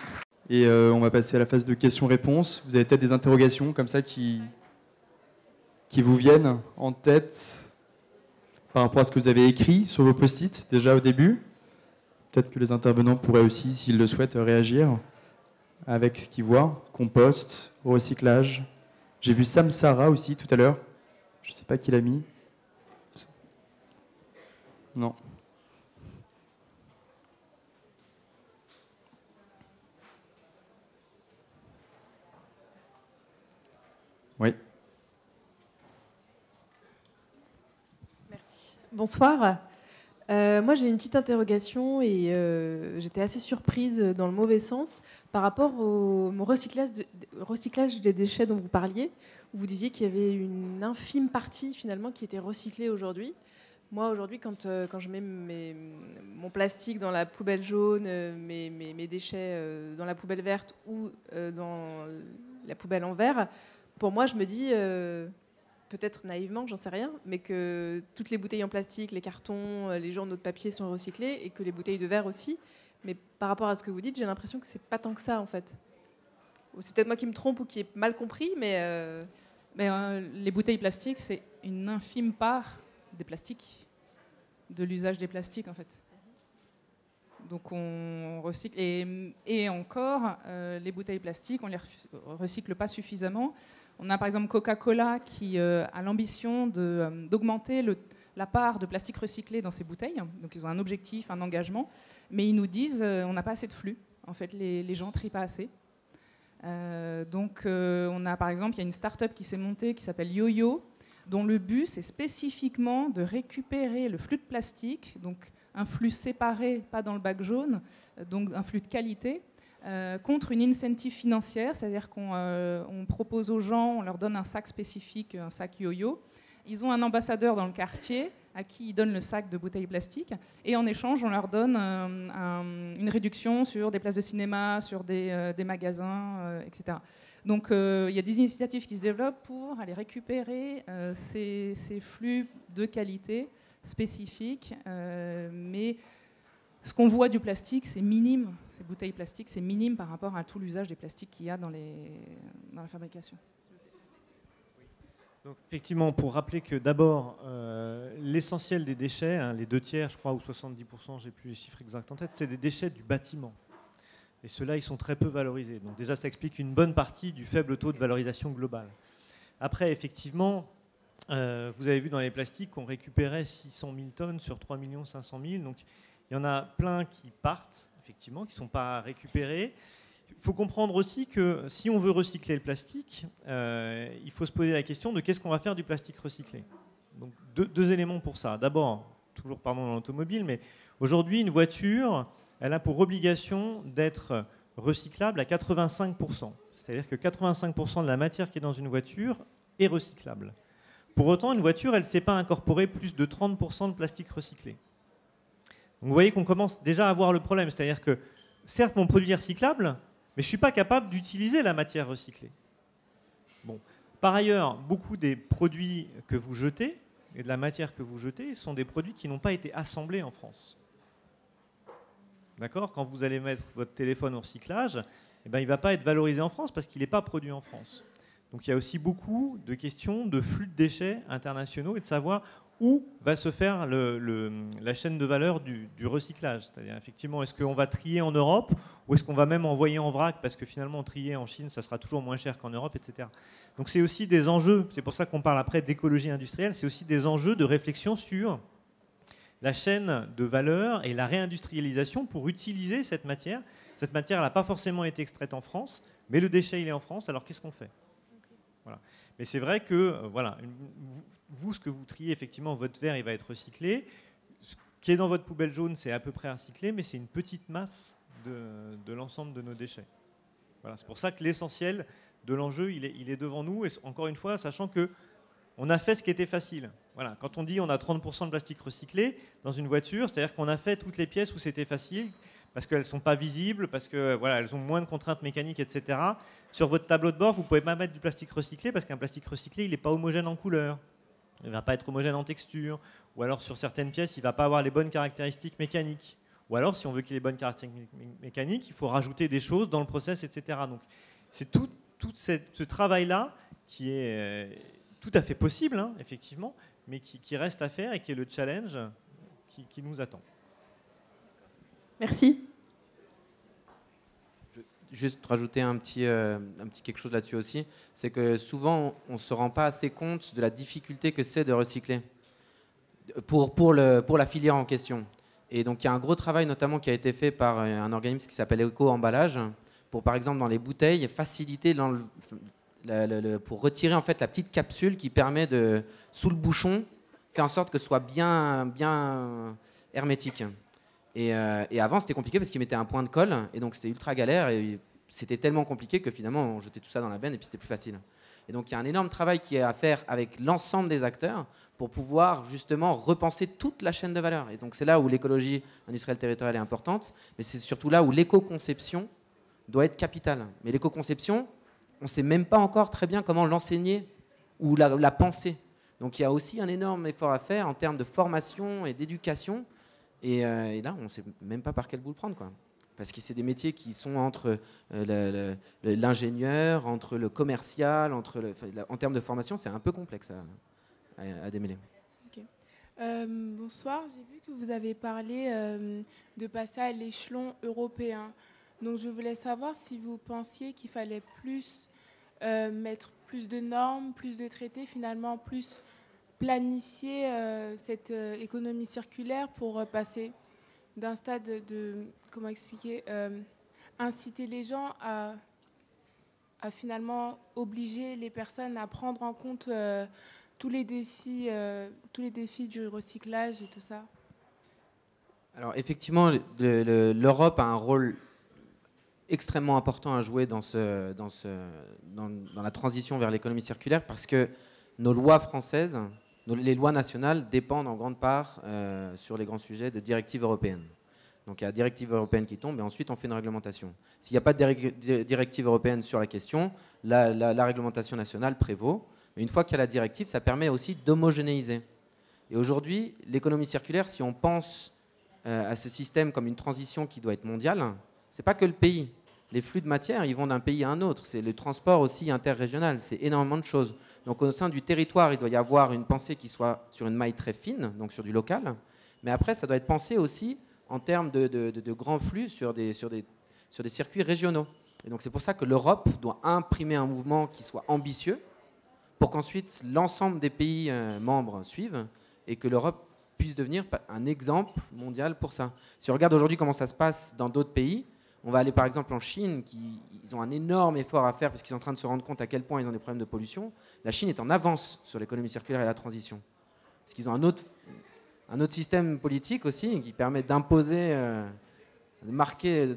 Et on va passer à la phase de questions-réponses. Vous avez peut-être des interrogations comme ça qui vous viennent en tête par rapport à ce que vous avez écrit sur vos post-it déjà au début. Peut-être que les intervenants pourraient aussi, s'ils le souhaitent, réagir avec ce qu'ils voient. Compost, recyclage. J'ai vu Samsara aussi tout à l'heure. Je ne sais pas qui l'a mis. Non. Oui. Merci. Bonsoir. Moi, j'ai une petite interrogation et j'étais assez surprise dans le mauvais sens par rapport au recyclage des déchets dont vous parliez, où vous disiez qu'il y avait une infime partie finalement qui était recyclée aujourd'hui. Moi, aujourd'hui, quand je mets mon plastique dans la poubelle jaune, mes déchets dans la poubelle verte ou dans la poubelle en verre, pour moi, je me dis... peut-être naïvement, j'en sais rien, mais que toutes les bouteilles en plastique, les cartons, les journaux de papier sont recyclés et que les bouteilles de verre aussi. Mais par rapport à ce que vous dites, j'ai l'impression que c'est pas tant que ça, en fait. C'est peut-être moi qui me trompe ou qui ai mal compris, mais... les bouteilles plastiques, c'est une infime part des plastiques, de l'usage des plastiques, en fait. Donc on recycle. Et encore, les bouteilles plastiques, on ne les recycle pas suffisamment. On a par exemple Coca-Cola qui a l'ambition d'augmenter la part de plastique recyclé dans ses bouteilles. Donc ils ont un objectif, un engagement. Mais ils nous disent on n'a pas assez de flux. En fait, les gens ne trient pas assez. On a par exemple, il y a une start-up qui s'est montée qui s'appelle YoYo, dont le but c'est spécifiquement de récupérer le flux de plastique, donc un flux séparé, pas dans le bac jaune, donc un flux de qualité, contre une incentive financière, c'est-à-dire qu'on propose aux gens, on leur donne un sac spécifique, un sac YoYo. Ils ont un ambassadeur dans le quartier à qui ils donnent le sac de bouteilles plastiques, et en échange, on leur donne une réduction sur des places de cinéma, sur des magasins, etc. Donc il y a des initiatives qui se développent pour aller récupérer ces flux de qualité spécifiques, mais ce qu'on voit du plastique, c'est minime. Ces bouteilles plastiques, c'est minime par rapport à tout l'usage des plastiques qu'il y a dans la fabrication. Donc, effectivement, pour rappeler que d'abord, l'essentiel des déchets, hein, les 2/3, je crois, ou 70%, j'ai plus les chiffres exacts en tête, c'est des déchets du bâtiment. Et ceux-là, ils sont très peu valorisés. Donc déjà, ça explique une bonne partie du faible taux de valorisation globale. Après, effectivement, vous avez vu dans les plastiques qu'on récupérait 600 000 tonnes sur 3 500 000. Donc il y en a plein qui partent, effectivement, qui ne sont pas récupérés. Il faut comprendre aussi que si on veut recycler le plastique, il faut se poser la question de qu'est-ce qu'on va faire du plastique recyclé. Donc deux éléments pour ça. D'abord, toujours pardon dans l'automobile, mais aujourd'hui, une voiture, elle a pour obligation d'être recyclable à 85%. C'est-à-dire que 85% de la matière qui est dans une voiture est recyclable. Pour autant, une voiture, elle ne sait pas incorporer plus de 30% de plastique recyclé. Donc vous voyez qu'on commence déjà à voir le problème. C'est-à-dire que, certes, mon produit est recyclable, mais je ne suis pas capable d'utiliser la matière recyclée. Bon. Par ailleurs, beaucoup des produits que vous jetez, et de la matière que vous jetez, sont des produits qui n'ont pas été assemblés en France. D'accord ? Quand vous allez mettre votre téléphone au recyclage, eh ben, il ne va pas être valorisé en France parce qu'il n'est pas produit en France. Donc il y a aussi beaucoup de questions de flux de déchets internationaux et de savoir où va se faire la chaîne de valeur du recyclage. C'est-à-dire, effectivement, est-ce qu'on va trier en Europe ou est-ce qu'on va même envoyer en vrac parce que finalement, trier en Chine, ça sera toujours moins cher qu'en Europe, etc. Donc c'est aussi des enjeux, c'est pour ça qu'on parle après d'écologie industrielle, c'est aussi des enjeux de réflexion sur la chaîne de valeur et la réindustrialisation pour utiliser cette matière. Cette matière, elle n'a pas forcément été extraite en France, mais le déchet, il est en France, alors qu'est-ce qu'on fait ? Voilà. Mais c'est vrai que, voilà, vous, ce que vous triez, effectivement, votre verre, il va être recyclé. Ce qui est dans votre poubelle jaune, c'est à peu près recyclé, mais c'est une petite masse de l'ensemble de nos déchets. Voilà. C'est pour ça que l'essentiel de l'enjeu, il est devant nous, et encore une fois, sachant que on a fait ce qui était facile. Voilà. Quand on dit on a 30% de plastique recyclé dans une voiture, c'est-à-dire qu'on a fait toutes les pièces où c'était facile, parce qu'elles ne sont pas visibles, parce qu'elles voilà, ont moins de contraintes mécaniques, etc. Sur votre tableau de bord, vous ne pouvez pas mettre du plastique recyclé, parce qu'un plastique recyclé, il n'est pas homogène en couleur. Il ne va pas être homogène en texture. Ou alors, sur certaines pièces, il ne va pas avoir les bonnes caractéristiques mécaniques. Ou alors, si on veut qu'il ait les bonnes caractéristiques mécaniques, il faut rajouter des choses dans le process, etc. Donc, c'est tout ce travail-là qui est tout à fait possible, hein, effectivement, mais qui reste à faire et qui est le challenge qui nous attend. Merci. Juste rajouter un petit quelque chose là-dessus aussi, c'est que souvent on ne se rend pas assez compte de la difficulté que c'est de recycler pour la filière en question. Et donc il y a un gros travail notamment qui a été fait par un organisme qui s'appelle Eco-Emballage pour, par exemple, dans les bouteilles, faciliter pour retirer en fait la petite capsule qui permet de, sous le bouchon, faire en sorte que ce soit bien hermétique. Et avant, c'était compliqué parce qu'ils mettaient un point de colle, et donc c'était ultra galère, et c'était tellement compliqué que finalement, on jetait tout ça dans la benne, et puis c'était plus facile. Et donc, il y a un énorme travail qui est à faire avec l'ensemble des acteurs pour pouvoir justement repenser toute la chaîne de valeur. Et donc, c'est là où l'écologie industrielle territoriale est importante, mais c'est surtout là où l'éco-conception doit être capitale. Mais l'éco-conception, on ne sait même pas encore très bien comment l'enseigner ou la penser. Donc, il y a aussi un énorme effort à faire en termes de formation et d'éducation. Et là, on ne sait même pas par quel bout le prendre, quoi. Parce que c'est des métiers qui sont entre l'ingénieur, entre le commercial, en termes de formation, c'est un peu complexe à démêler. Okay. Bonsoir, j'ai vu que vous avez parlé de passer à l'échelon européen. Donc je voulais savoir si vous pensiez qu'il fallait plus mettre plus de normes, plus de traités, finalement plus planifier cette économie circulaire pour passer d'un stade de, comment expliquer, inciter les gens à finalement obliger les personnes à prendre en compte tous les défis du recyclage et tout ça. Alors effectivement, l'Europe a un rôle extrêmement important à jouer dans la transition vers l'économie circulaire, parce que nos lois françaises, les lois nationales dépendent en grande part sur les grands sujets de directives européennes. Donc il y a la directive européenne qui tombe et ensuite on fait une réglementation. S'il n'y a pas de directive européenne sur la question, la réglementation nationale prévaut. Mais une fois qu'il y a la directive, ça permet aussi d'homogénéiser. Et aujourd'hui, l'économie circulaire, si on pense à ce système comme une transition qui doit être mondiale, c'est pas que le pays. Les flux de matière, ils vont d'un pays à un autre. C'est le transport aussi interrégional. C'est énormément de choses. Donc au sein du territoire, il doit y avoir une pensée qui soit sur une maille très fine, donc sur du local. Mais après, ça doit être pensé aussi en termes de grands flux sur des circuits régionaux. Et donc c'est pour ça que l'Europe doit imprimer un mouvement qui soit ambitieux pour qu'ensuite l'ensemble des pays membres suivent et que l'Europe puisse devenir un exemple mondial pour ça. Si on regarde aujourd'hui comment ça se passe dans d'autres pays, on va aller par exemple en Chine, ils ont un énorme effort à faire parce qu'ils sont en train de se rendre compte à quel point ils ont des problèmes de pollution. La Chine est en avance sur l'économie circulaire et la transition. Parce qu'ils ont un autre système politique aussi qui permet d'imposer, de marquer,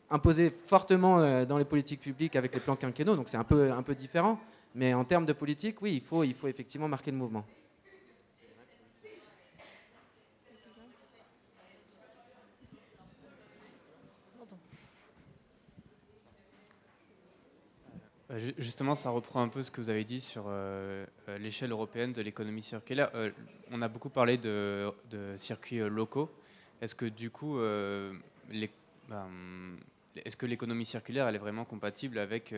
imposer fortement dans les politiques publiques avec les plans quinquennaux. Donc c'est un peu différent. Mais en termes de politique, oui, il faut effectivement marquer le mouvement. Justement, ça reprend un peu ce que vous avez dit sur l'échelle européenne de l'économie circulaire. On a beaucoup parlé de circuits locaux. Est-ce que du coup, est-ce que l'économie circulaire elle est vraiment compatible avec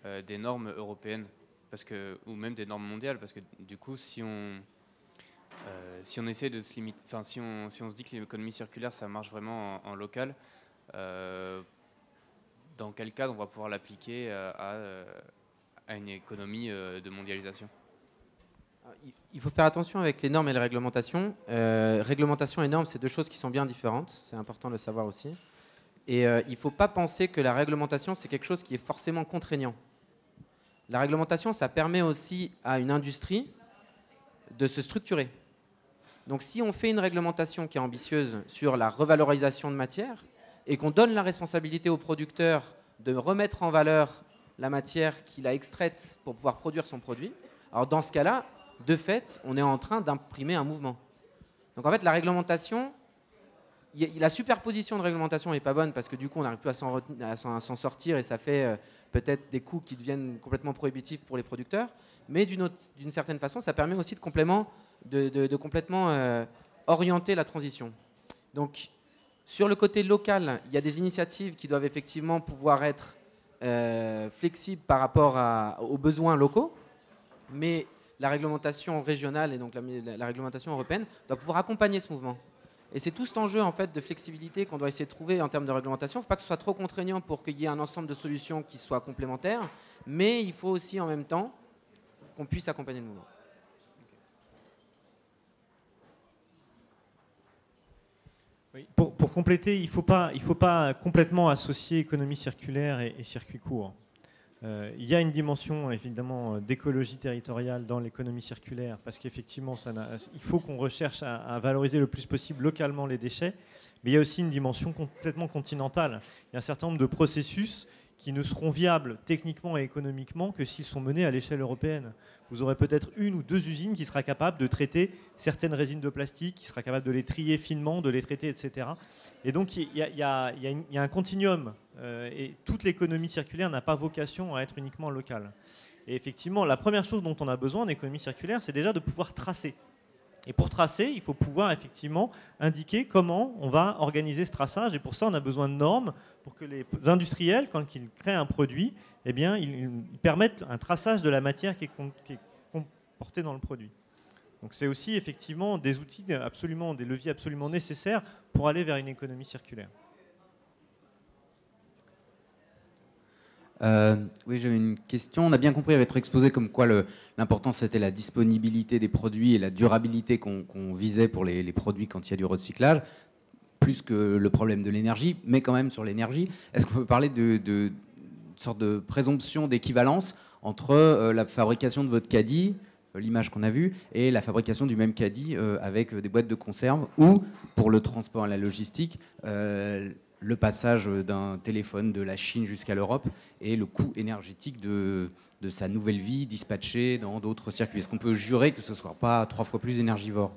des normes européennes ou même des normes mondiales? Parce que du coup, si on essaie de se limiter, si on se dit que l'économie circulaire ça marche vraiment en local, dans quel cadre on va pouvoir l'appliquer à une économie de mondialisation? Il faut faire attention avec les normes et les réglementations. Réglementation et normes, c'est deux choses qui sont bien différentes. C'est important de le savoir aussi. Et il ne faut pas penser que la réglementation, c'est quelque chose qui est forcément contraignant. La réglementation, ça permet aussi à une industrie de se structurer. Donc si on fait une réglementation qui est ambitieuse sur la revalorisation de matière, et qu'on donne la responsabilité au producteur de remettre en valeur la matière qu'il a extraite pour pouvoir produire son produit, alors dans ce cas-là, de fait, on est en train d'imprimer un mouvement. Donc en fait, la réglementation, la superposition de réglementation n'est pas bonne parce que du coup, on n'arrive plus à s'en sortir et ça fait peut-être des coûts qui deviennent complètement prohibitifs pour les producteurs, mais d'une certaine façon, ça permet aussi de complètement orienter la transition. Donc, sur le côté local, il y a des initiatives qui doivent effectivement pouvoir être flexibles par rapport aux besoins locaux, mais la réglementation régionale et donc la réglementation européenne doit pouvoir accompagner ce mouvement. Et c'est tout cet enjeu en fait, de flexibilité qu'on doit essayer de trouver en termes de réglementation. Il ne faut pas que ce soit trop contraignant pour qu'il y ait un ensemble de solutions qui soient complémentaires, mais il faut aussi en même temps qu'on puisse accompagner le mouvement. Oui, pour compléter, il ne faut pas complètement associer économie circulaire et circuit court. Il y a une dimension évidemment d'écologie territoriale dans l'économie circulaire parce qu'effectivement, il faut qu'on recherche à valoriser le plus possible localement les déchets, mais il y a aussi une dimension complètement continentale. Il y a un certain nombre de processus qui ne seront viables techniquement et économiquement que s'ils sont menés à l'échelle européenne. Vous aurez peut-être une ou deux usines qui sera capable de traiter certaines résines de plastique, qui sera capable de les trier finement, de les traiter, etc. Et donc il y a un continuum. Et toute l'économie circulaire n'a pas vocation à être uniquement locale. Et effectivement, la première chose dont on a besoin en économie circulaire, c'est déjà de pouvoir tracer. Et pour tracer, il faut pouvoir effectivement indiquer comment on va organiser ce traçage. Et pour ça, on a besoin de normes pour que les industriels, quand ils créent un produit, eh bien, ils permettent un traçage de la matière qui est comportée dans le produit. Donc c'est aussi effectivement des outils absolument, des leviers absolument nécessaires pour aller vers une économie circulaire. Oui, j'avais une question. On a bien compris avec votre exposé comme quoi l'important c'était la disponibilité des produits et la durabilité qu'on visait pour les produits quand il y a du recyclage, plus que le problème de l'énergie, mais quand même sur l'énergie. Est-ce qu'on peut parler de sorte de présomption d'équivalence entre la fabrication de votre caddie, l'image qu'on a vue, et la fabrication du même caddie avec des boîtes de conserve, ou pour le transport et la logistique, le passage d'un téléphone de la Chine jusqu'à l'Europe et le coût énergétique de sa nouvelle vie dispatchée dans d'autres circuits. Est-ce qu'on peut jurer que ce ne soit pas 3 fois plus énergivore?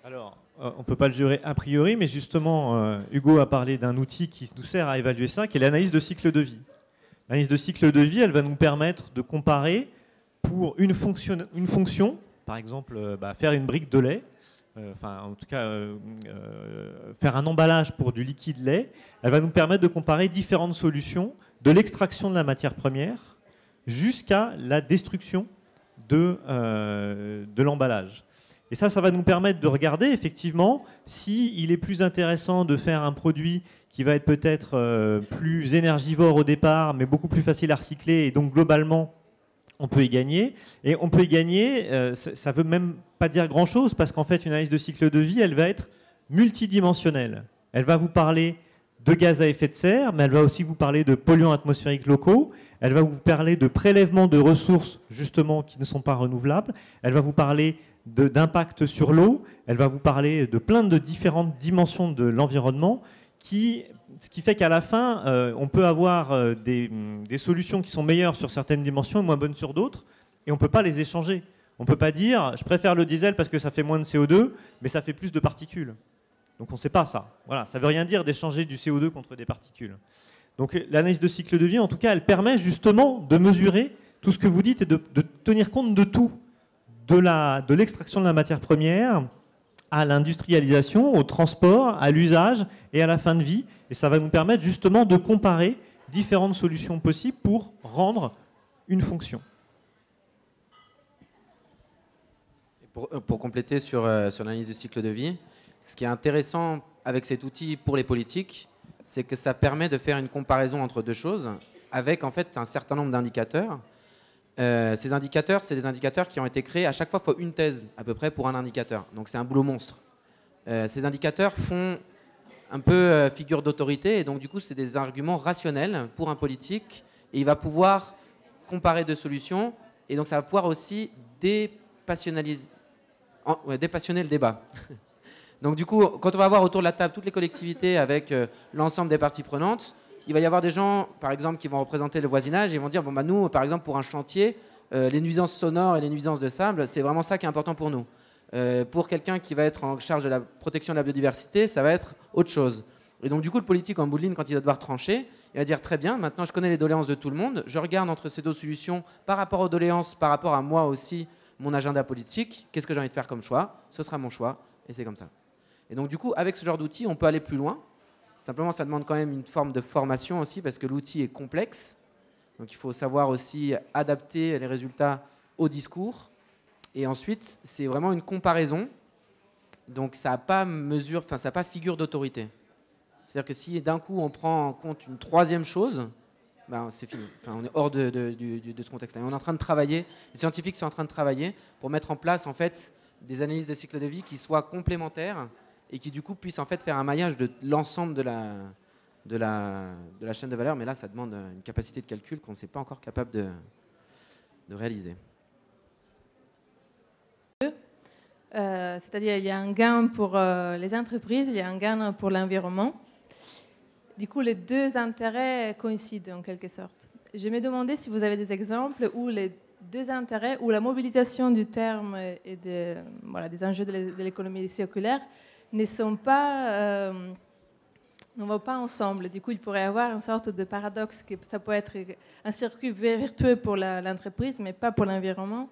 Alors, on ne peut pas le jurer a priori, mais justement, Hugo a parlé d'un outil qui nous sert à évaluer ça, qui est l'analyse de cycle de vie. L'analyse de cycle de vie, elle va nous permettre de comparer pour une fonction, par exemple, faire une brique de lait, enfin en tout cas faire un emballage pour du liquide lait, elle va nous permettre de comparer différentes solutions, de l'extraction de la matière première jusqu'à la destruction de l'emballage. Et ça va nous permettre de regarder effectivement s'il est plus intéressant de faire un produit qui va être peut-être plus énergivore au départ, mais beaucoup plus facile à recycler, et donc globalement, on peut y gagner. Et on peut y gagner, ça ne veut même pas dire grand-chose, parce qu'en fait, une analyse de cycle de vie, elle va être multidimensionnelle. Elle va vous parler de gaz à effet de serre, mais elle va aussi vous parler de polluants atmosphériques locaux, elle va vous parler de prélèvement de ressources, justement, qui ne sont pas renouvelables, elle va vous parler d'impact sur l'eau, elle va vous parler de plein de différentes dimensions de l'environnement, ce qui fait qu'à la fin, on peut avoir des solutions qui sont meilleures sur certaines dimensions et moins bonnes sur d'autres, et on ne peut pas les échanger. On ne peut pas dire, je préfère le diesel parce que ça fait moins de CO2, mais ça fait plus de particules. Donc on ne sait pas ça. Voilà, ça ne veut rien dire d'échanger du CO2 contre des particules. Donc l'analyse de cycle de vie, en tout cas, elle permet justement de mesurer tout ce que vous dites et de tenir compte de tout, de l'extraction de la matière première à l'industrialisation, au transport, à l'usage et à la fin de vie. Et ça va nous permettre justement de comparer différentes solutions possibles pour rendre une fonction. Pour compléter sur l'analyse du cycle de vie, ce qui est intéressant avec cet outil pour les politiques, c'est que ça permet de faire une comparaison entre deux choses avec en fait un certain nombre d'indicateurs. Ces indicateurs, c'est des indicateurs qui ont été créés à chaque fois, il faut une thèse à peu près pour un indicateur. Donc c'est un boulot monstre. Ces indicateurs font un peu figure d'autorité et donc du coup c'est des arguments rationnels pour un politique et il va pouvoir comparer deux solutions et donc ça va pouvoir aussi dépassionner le débat. Donc du coup, quand on va avoir autour de la table toutes les collectivités avec l'ensemble des parties prenantes, il va y avoir des gens, par exemple, qui vont représenter le voisinage et ils vont dire, bon, bah, nous, par exemple, pour un chantier, les nuisances sonores et les nuisances de sable, c'est vraiment ça qui est important pour nous. Pour quelqu'un qui va être en charge de la protection de la biodiversité, ça va être autre chose. Et donc du coup, le politique en bout de ligne, quand il va devoir trancher, il va dire, très bien, maintenant je connais les doléances de tout le monde, je regarde entre ces deux solutions par rapport aux doléances, par rapport à moi aussi, mon agenda politique, qu'est-ce que j'ai envie de faire comme choix, ce sera mon choix, et c'est comme ça. Et donc du coup, avec ce genre d'outil, on peut aller plus loin. Simplement, ça demande quand même une forme de formation aussi, parce que l'outil est complexe. Donc il faut savoir aussi adapter les résultats au discours. Et ensuite, c'est vraiment une comparaison. Donc ça n'a pas mesure, enfin ça n'a pas figure d'autorité. C'est-à-dire que si d'un coup on prend en compte une troisième chose, ben, c'est fini. Enfin, on est hors de ce contexte-là. Et on est en train de travailler, les scientifiques sont en train de travailler pour mettre en place en fait des analyses de cycle de vie qui soient complémentaires et qui du coup puissent en fait faire un maillage de l'ensemble de la chaîne de valeur. Mais là, ça demande une capacité de calcul qu'on ne s'est pas encore capable de réaliser. C'est-à-dire il y a un gain pour les entreprises, il y a un gain pour l'environnement. Du coup, les deux intérêts coïncident en quelque sorte. Je me demandais si vous avez des exemples où les deux intérêts, où la mobilisation du terme et des enjeux de l'économie circulaire ne vont pas ensemble. Du coup, il pourrait y avoir une sorte de paradoxe, que ça peut être un circuit vertueux pour l'entreprise, mais pas pour l'environnement.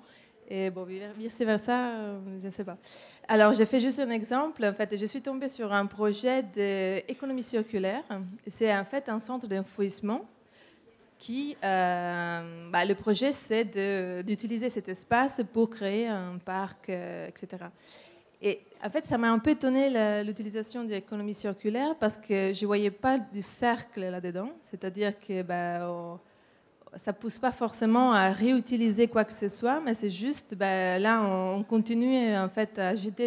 Et bon, vice-versa, je ne sais pas. Alors, j'ai fait juste un exemple. En fait, je suis tombée sur un projet d'économie circulaire. C'est en fait un centre d'enfouissement qui... le projet, c'est d'utiliser cet espace pour créer un parc, etc. Et en fait, ça m'a un peu étonné l'utilisation de l'économie circulaire parce que je ne voyais pas du cercle là-dedans. C'est-à-dire que ça ne pousse pas forcément à réutiliser quoi que ce soit, mais c'est juste, là, on continue en fait à jeter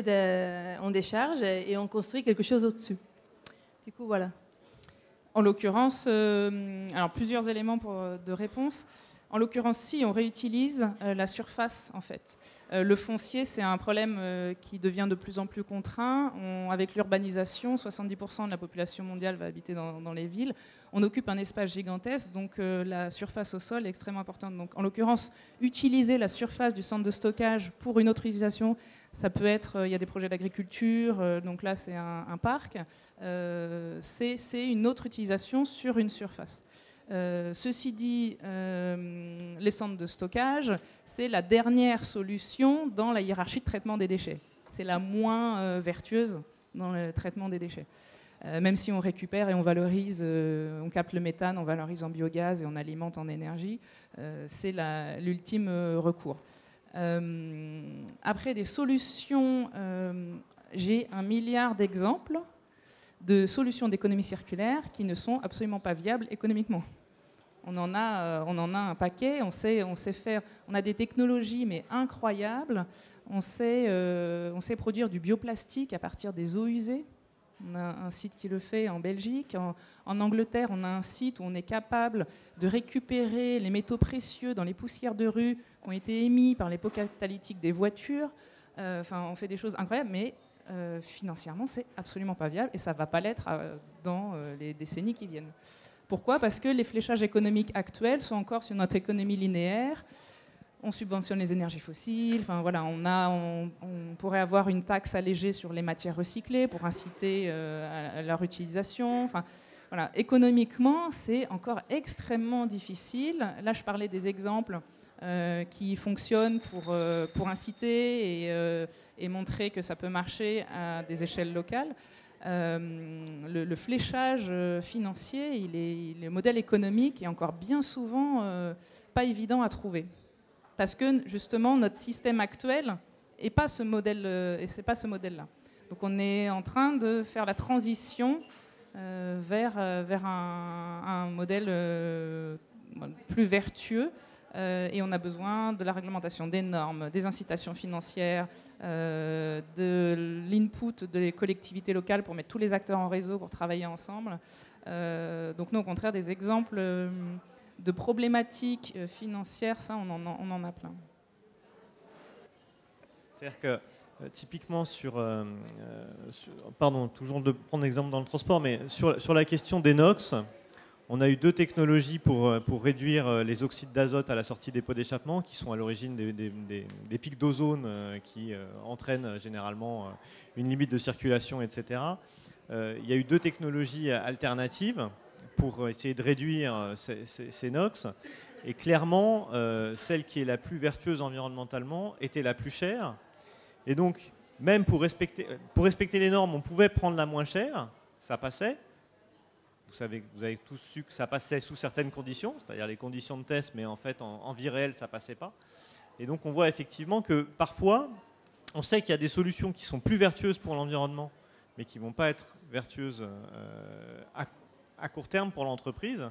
en décharge et on construit quelque chose au-dessus. Du coup, voilà. En l'occurrence, alors plusieurs éléments de réponse. En l'occurrence, si on réutilise la surface, en fait. Le foncier, c'est un problème qui devient de plus en plus contraint. Avec l'urbanisation, 70% de la population mondiale va habiter dans les villes. On occupe un espace gigantesque, donc la surface au sol est extrêmement importante. Donc, en l'occurrence, utiliser la surface du centre de stockage pour une autre utilisation, ça peut être, il y a des projets d'agriculture, donc là c'est un parc, c'est une autre utilisation sur une surface. Ceci dit, les centres de stockage, c'est la dernière solution dans la hiérarchie de traitement des déchets. c'est la moins vertueuse dans le traitement des déchets. Même si on récupère et on valorise, on capte le méthane, on valorise en biogaz et on alimente en énergie, c'est l'ultime recours. Après, des solutions, j'ai 1 milliard d'exemples de solutions d'économie circulaire qui ne sont absolument pas viables économiquement. On en a un paquet, on sait faire, on a des technologies mais incroyables, on sait produire du bioplastique à partir des eaux usées. On a un site qui le fait en Belgique. En Angleterre, on a un site où on est capable de récupérer les métaux précieux dans les poussières de rue qui ont été émis par les pots catalytiques des voitures. On fait des choses incroyables, mais financièrement, c'est absolument pas viable et ça ne va pas l'être dans les décennies qui viennent. Pourquoi ? Parce que les fléchages économiques actuels sont encore sur notre économie linéaire. On subventionne les énergies fossiles. Enfin, voilà, on pourrait avoir une taxe allégée sur les matières recyclées pour inciter à leur utilisation. Enfin, voilà, économiquement, c'est encore extrêmement difficile. Là, je parlais des exemples qui fonctionnent pour inciter et montrer que ça peut marcher à des échelles locales. Le fléchage financier, le modèle économique est encore bien souvent pas évident à trouver. Parce que justement, notre système actuel n'est pas ce modèle, et c'est pas ce modèle-là. Donc on est en train de faire la transition vers un modèle plus vertueux. Et on a besoin de la réglementation, des normes, des incitations financières, de l'input des collectivités locales pour mettre tous les acteurs en réseau pour travailler ensemble. Donc nous, au contraire, des exemples de problématiques financières, ça, on en a plein. C'est-à-dire que typiquement pardon, toujours de prendre l'exemple dans le transport, mais sur la question des NOx, on a eu 2 technologies pour réduire les oxydes d'azote à la sortie des pots d'échappement, qui sont à l'origine des pics d'ozone qui entraînent généralement une limite de circulation, etc. Il y a eu 2 technologies alternatives pour essayer de réduire ces NOx. Et clairement, celle qui est la plus vertueuse environnementalement était la plus chère. Et donc, même pour respecter les normes, on pouvait prendre la moins chère, ça passait. Vous avez tous su que ça passait sous certaines conditions, c'est-à-dire les conditions de test, mais en fait, en vie réelle, ça ne passait pas. Et donc, on voit effectivement que parfois, on sait qu'il y a des solutions qui sont plus vertueuses pour l'environnement, mais qui ne vont pas être vertueuses à court terme pour l'entreprise.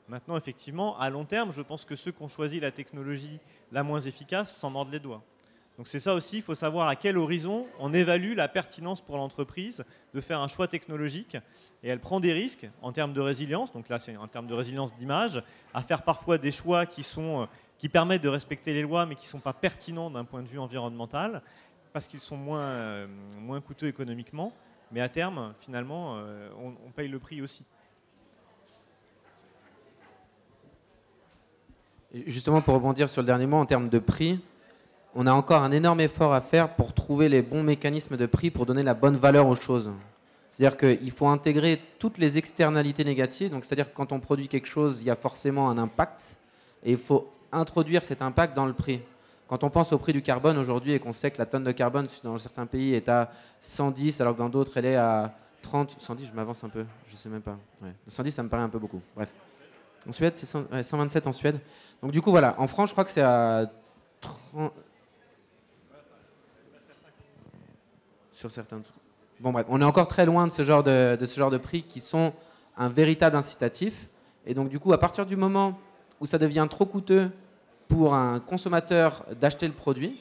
Maintenant, effectivement, à long terme, je pense que ceux qui ont choisi la technologie la moins efficace s'en mordent les doigts. Donc c'est ça aussi, il faut savoir à quel horizon on évalue la pertinence pour l'entreprise de faire un choix technologique. Et elle prend des risques en termes de résilience, donc là c'est en termes de résilience d'image, à faire parfois des choix qui permettent de respecter les lois mais qui ne sont pas pertinents d'un point de vue environnemental parce qu'ils sont moins coûteux économiquement. Mais à terme, finalement, on paye le prix aussi. Justement, pour rebondir sur le dernier mot, en termes de prix, on a encore un énorme effort à faire pour trouver les bons mécanismes de prix pour donner la bonne valeur aux choses. C'est-à-dire qu'il faut intégrer toutes les externalités négatives. Donc, c'est-à-dire que quand on produit quelque chose, il y a forcément un impact et il faut introduire cet impact dans le prix. Quand on pense au prix du carbone aujourd'hui et qu'on sait que la tonne de carbone dans certains pays est à 110 alors que dans d'autres elle est à 30, 110, je m'avance un peu, je ne sais même pas. Ouais. 110, ça me paraît un peu beaucoup. Bref. En Suède, c'est 127 en Suède. Donc du coup, voilà. En France, je crois que c'est à 30... Sur certains trucs. Bon, bref. On est encore très loin de ce genre de prix qui sont un véritable incitatif. Et donc du coup, à partir du moment où ça devient trop coûteux pour un consommateur d'acheter le produit,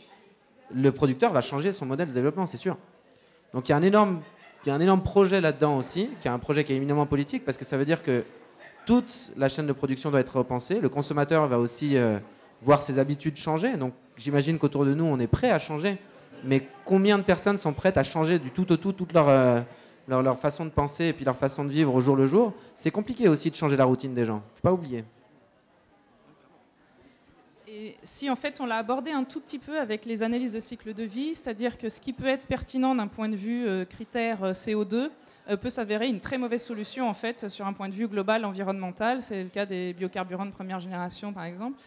le producteur va changer son modèle de développement, c'est sûr. Donc il y a un énorme projet là-dedans aussi, qui est un projet qui est éminemment politique, parce que ça veut dire que toute la chaîne de production doit être repensée. Le consommateur va aussi voir ses habitudes changer. Donc j'imagine qu'autour de nous, on est prêt à changer. Mais combien de personnes sont prêtes à changer du tout au tout toute leur façon de penser et puis leur façon de vivre au jour le jour? C'est compliqué aussi de changer la routine des gens. Il ne faut pas oublier. Et si en fait on l'a abordé un tout petit peu avec les analyses de cycle de vie, c'est-à-dire que ce qui peut être pertinent d'un point de vue critère CO2 peut s'avérer une très mauvaise solution en fait sur un point de vue global environnemental. C'est le cas des biocarburants de première génération par exemple.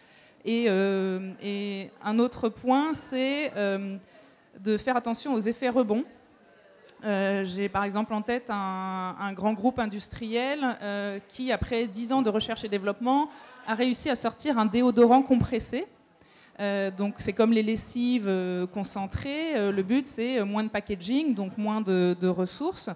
Et un autre point, c'est de faire attention aux effets rebonds. J'ai par exemple en tête un grand groupe industriel qui, après 10 ans de recherche et développement, a réussi à sortir un déodorant compressé. Donc c'est comme les lessives concentrées. Le but, c'est moins de packaging, donc moins de ressources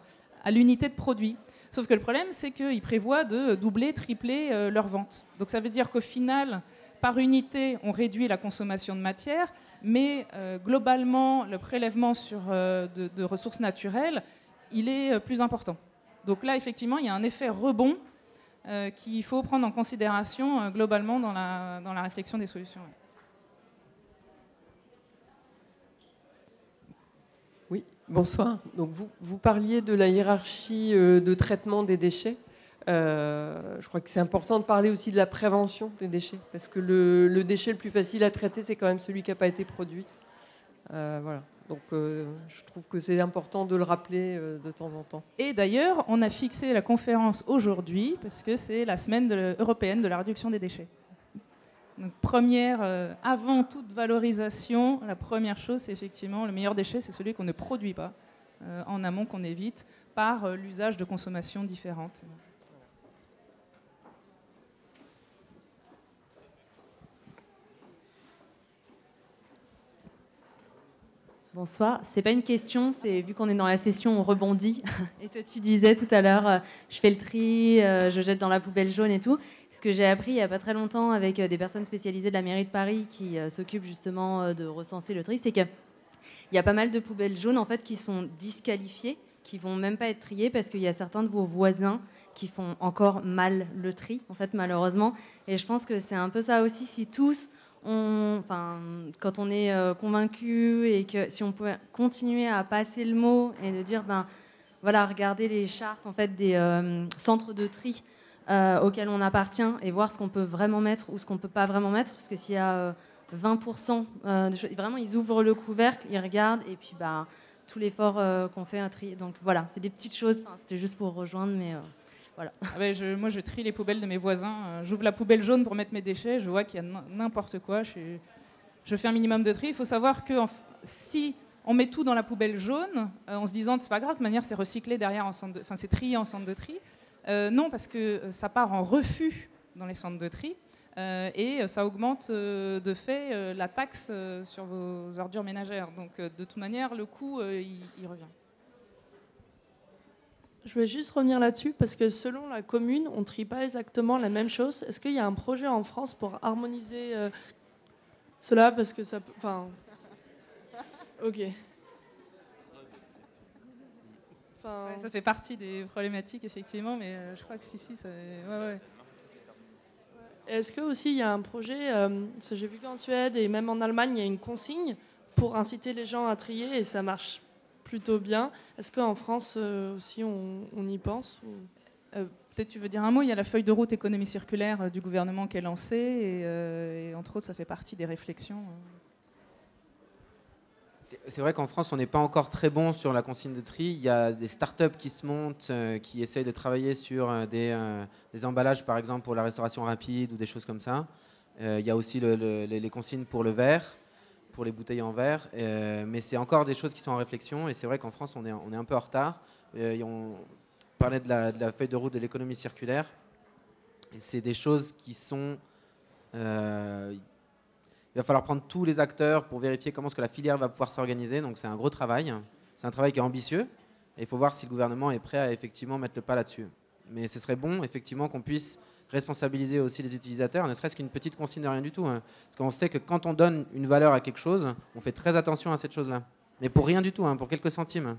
à l'unité de produit. Sauf que le problème, c'est qu'ils prévoient de doubler, tripler leurs ventes. Donc ça veut dire qu'au final, par unité, on réduit la consommation de matière, mais globalement, le prélèvement sur, de ressources naturelles, il est plus important. Donc là, effectivement, il y a un effet rebond qu'il faut prendre en considération globalement dans la réflexion des solutions. Oui, bonsoir. Donc vous parliez de la hiérarchie de traitement des déchets. Je crois que c'est important de parler aussi de la prévention des déchets, parce que le déchet le plus facile à traiter, c'est quand même celui qui n'a pas été produit. Voilà. Donc je trouve que c'est important de le rappeler de temps en temps. Et d'ailleurs, on a fixé la conférence aujourd'hui, parce que c'est la semaine européenne de la réduction des déchets. Donc avant toute valorisation, la première chose, c'est effectivement le meilleur déchet, c'est celui qu'on ne produit pas, en amont, qu'on évite, par l'usage de consommations différentes. Bonsoir. C'est pas une question, c'est vu qu'on est dans la session, on rebondit. Et toi, tu disais tout à l'heure, je fais le tri, je jette dans la poubelle jaune et tout. Ce que j'ai appris il n'y a pas très longtemps avec des personnes spécialisées de la mairie de Paris qui s'occupent justement de recenser le tri, c'est qu'il y a pas mal de poubelles jaunes en fait qui sont disqualifiées, qui vont même pas être triées parce qu'il y a certains de vos voisins qui font encore mal le tri, en fait, malheureusement. Et je pense que c'est un peu ça aussi, si tous quand on est convaincu et que si on pouvait continuer à passer le mot et de dire, voilà, regardez les chartes en fait, des centres de tri auxquels on appartient et voir ce qu'on peut vraiment mettre ou ce qu'on ne peut pas vraiment mettre, parce que s'il y a 20% de choses, vraiment ils ouvrent le couvercle, ils regardent et puis tout l'effort qu'on fait à trier. Donc voilà, c'est des petites choses, c'était juste pour rejoindre, mais... Voilà. Moi, je trie les poubelles de mes voisins. J'ouvre la poubelle jaune pour mettre mes déchets. Je vois qu'il y a n'importe quoi. Je fais un minimum de tri. Il faut savoir que si on met tout dans la poubelle jaune, en se disant que c'est pas grave, de toute manière, c'est recyclé derrière c'est trié en centre de tri. Non, parce que ça part en refus dans les centres de tri et ça augmente de fait la taxe sur vos ordures ménagères. Donc, de toute manière, le coût, il revient. Je voulais juste revenir là-dessus parce que selon la commune, on ne trie pas exactement la même chose. Est-ce qu'il y a un projet en France pour harmoniser cela parce que ça peut... Enfin... Ok. Ça fait partie des problématiques, effectivement, mais je crois que si, ça... Ouais. Est-ce que aussi il y a un projet, j'ai vu qu'en Suède et même en Allemagne, il y a une consigne pour inciter les gens à trier et ça marche plutôt bien. Est-ce qu'en France aussi on y pense ou... Peut-être tu veux dire un mot, il y a la feuille de route économie circulaire du gouvernement qui est lancée et entre autres ça fait partie des réflexions. C'est vrai qu'en France on n'est pas encore très bon sur la consigne de tri. Il y a des startups qui se montent, qui essayent de travailler sur des emballages par exemple pour la restauration rapide ou des choses comme ça. Il y a aussi les consignes pour le verre, pour les bouteilles en verre, mais c'est encore des choses qui sont en réflexion et c'est vrai qu'en France on est un peu en retard. On parlait de la feuille de route de l'économie circulaire et c'est des choses qui sont... il va falloir prendre tous les acteurs pour vérifier comment est-ce que la filière va pouvoir s'organiser, donc c'est un gros travail, c'est un travail qui est ambitieux et il faut voir si le gouvernement est prêt à effectivement mettre le pas là-dessus. Mais ce serait bon effectivement qu'on puisse responsabiliser aussi les utilisateurs, ne serait-ce qu'une petite consigne de rien du tout. Parce qu'on sait que quand on donne une valeur à quelque chose, on fait très attention à cette chose-là. Mais pour rien du tout, pour quelques centimes.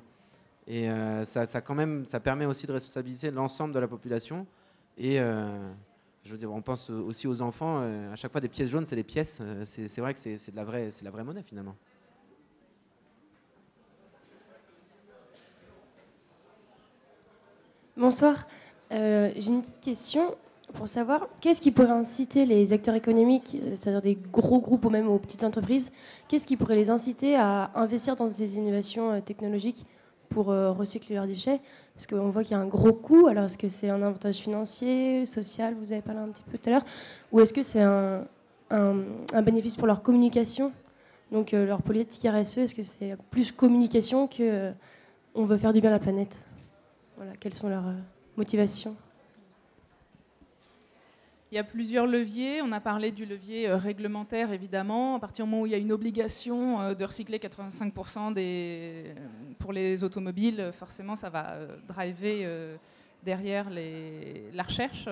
Et ça permet aussi de responsabiliser l'ensemble de la population. Et je veux dire, on pense aussi aux enfants. À chaque fois, des pièces jaunes, c'est des pièces. C'est vrai que c'est la vraie monnaie finalement. Bonsoir. J'ai une petite question pour savoir qu'est-ce qui pourrait inciter les acteurs économiques, c'est-à-dire des gros groupes ou même aux petites entreprises, qu'est-ce qui pourrait les inciter à investir dans ces innovations technologiques pour recycler leurs déchets? Parce qu'on voit qu'il y a un gros coût. Alors, est-ce que c'est un avantage financier, social, vous avez parlé un petit peu tout à l'heure, ou est-ce que c'est un bénéfice pour leur communication? Donc leur politique RSE, est-ce que c'est plus communication que on veut faire du bien à la planète? Voilà, quelles sont leurs motivations? Il y a plusieurs leviers. On a parlé du levier réglementaire, évidemment. À partir du moment où il y a une obligation de recycler 85% pour les automobiles, forcément, ça va driver derrière la recherche.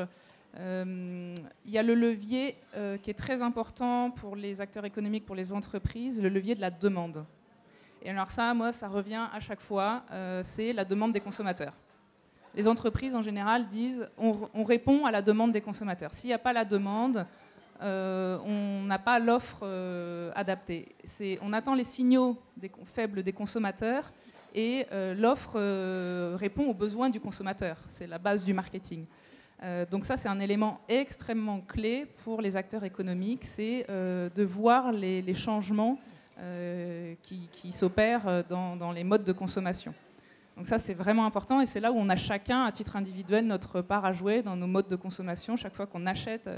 Il y a le levier qui est très important pour les acteurs économiques, pour les entreprises, le levier de la demande. Et alors ça, moi, ça revient à chaque fois, c'est la demande des consommateurs. Les entreprises, en général, disent on répond à la demande des consommateurs. S'il n'y a pas la demande, on n'a pas l'offre adaptée. On attend les signaux faibles des consommateurs et l'offre répond aux besoins du consommateur. C'est la base du marketing. Donc ça, c'est un élément extrêmement clé pour les acteurs économiques, c'est de voir les changements qui s'opèrent dans les modes de consommation. Donc ça, c'est vraiment important et c'est là où on a chacun, à titre individuel, notre part à jouer dans nos modes de consommation. Chaque fois qu'on achète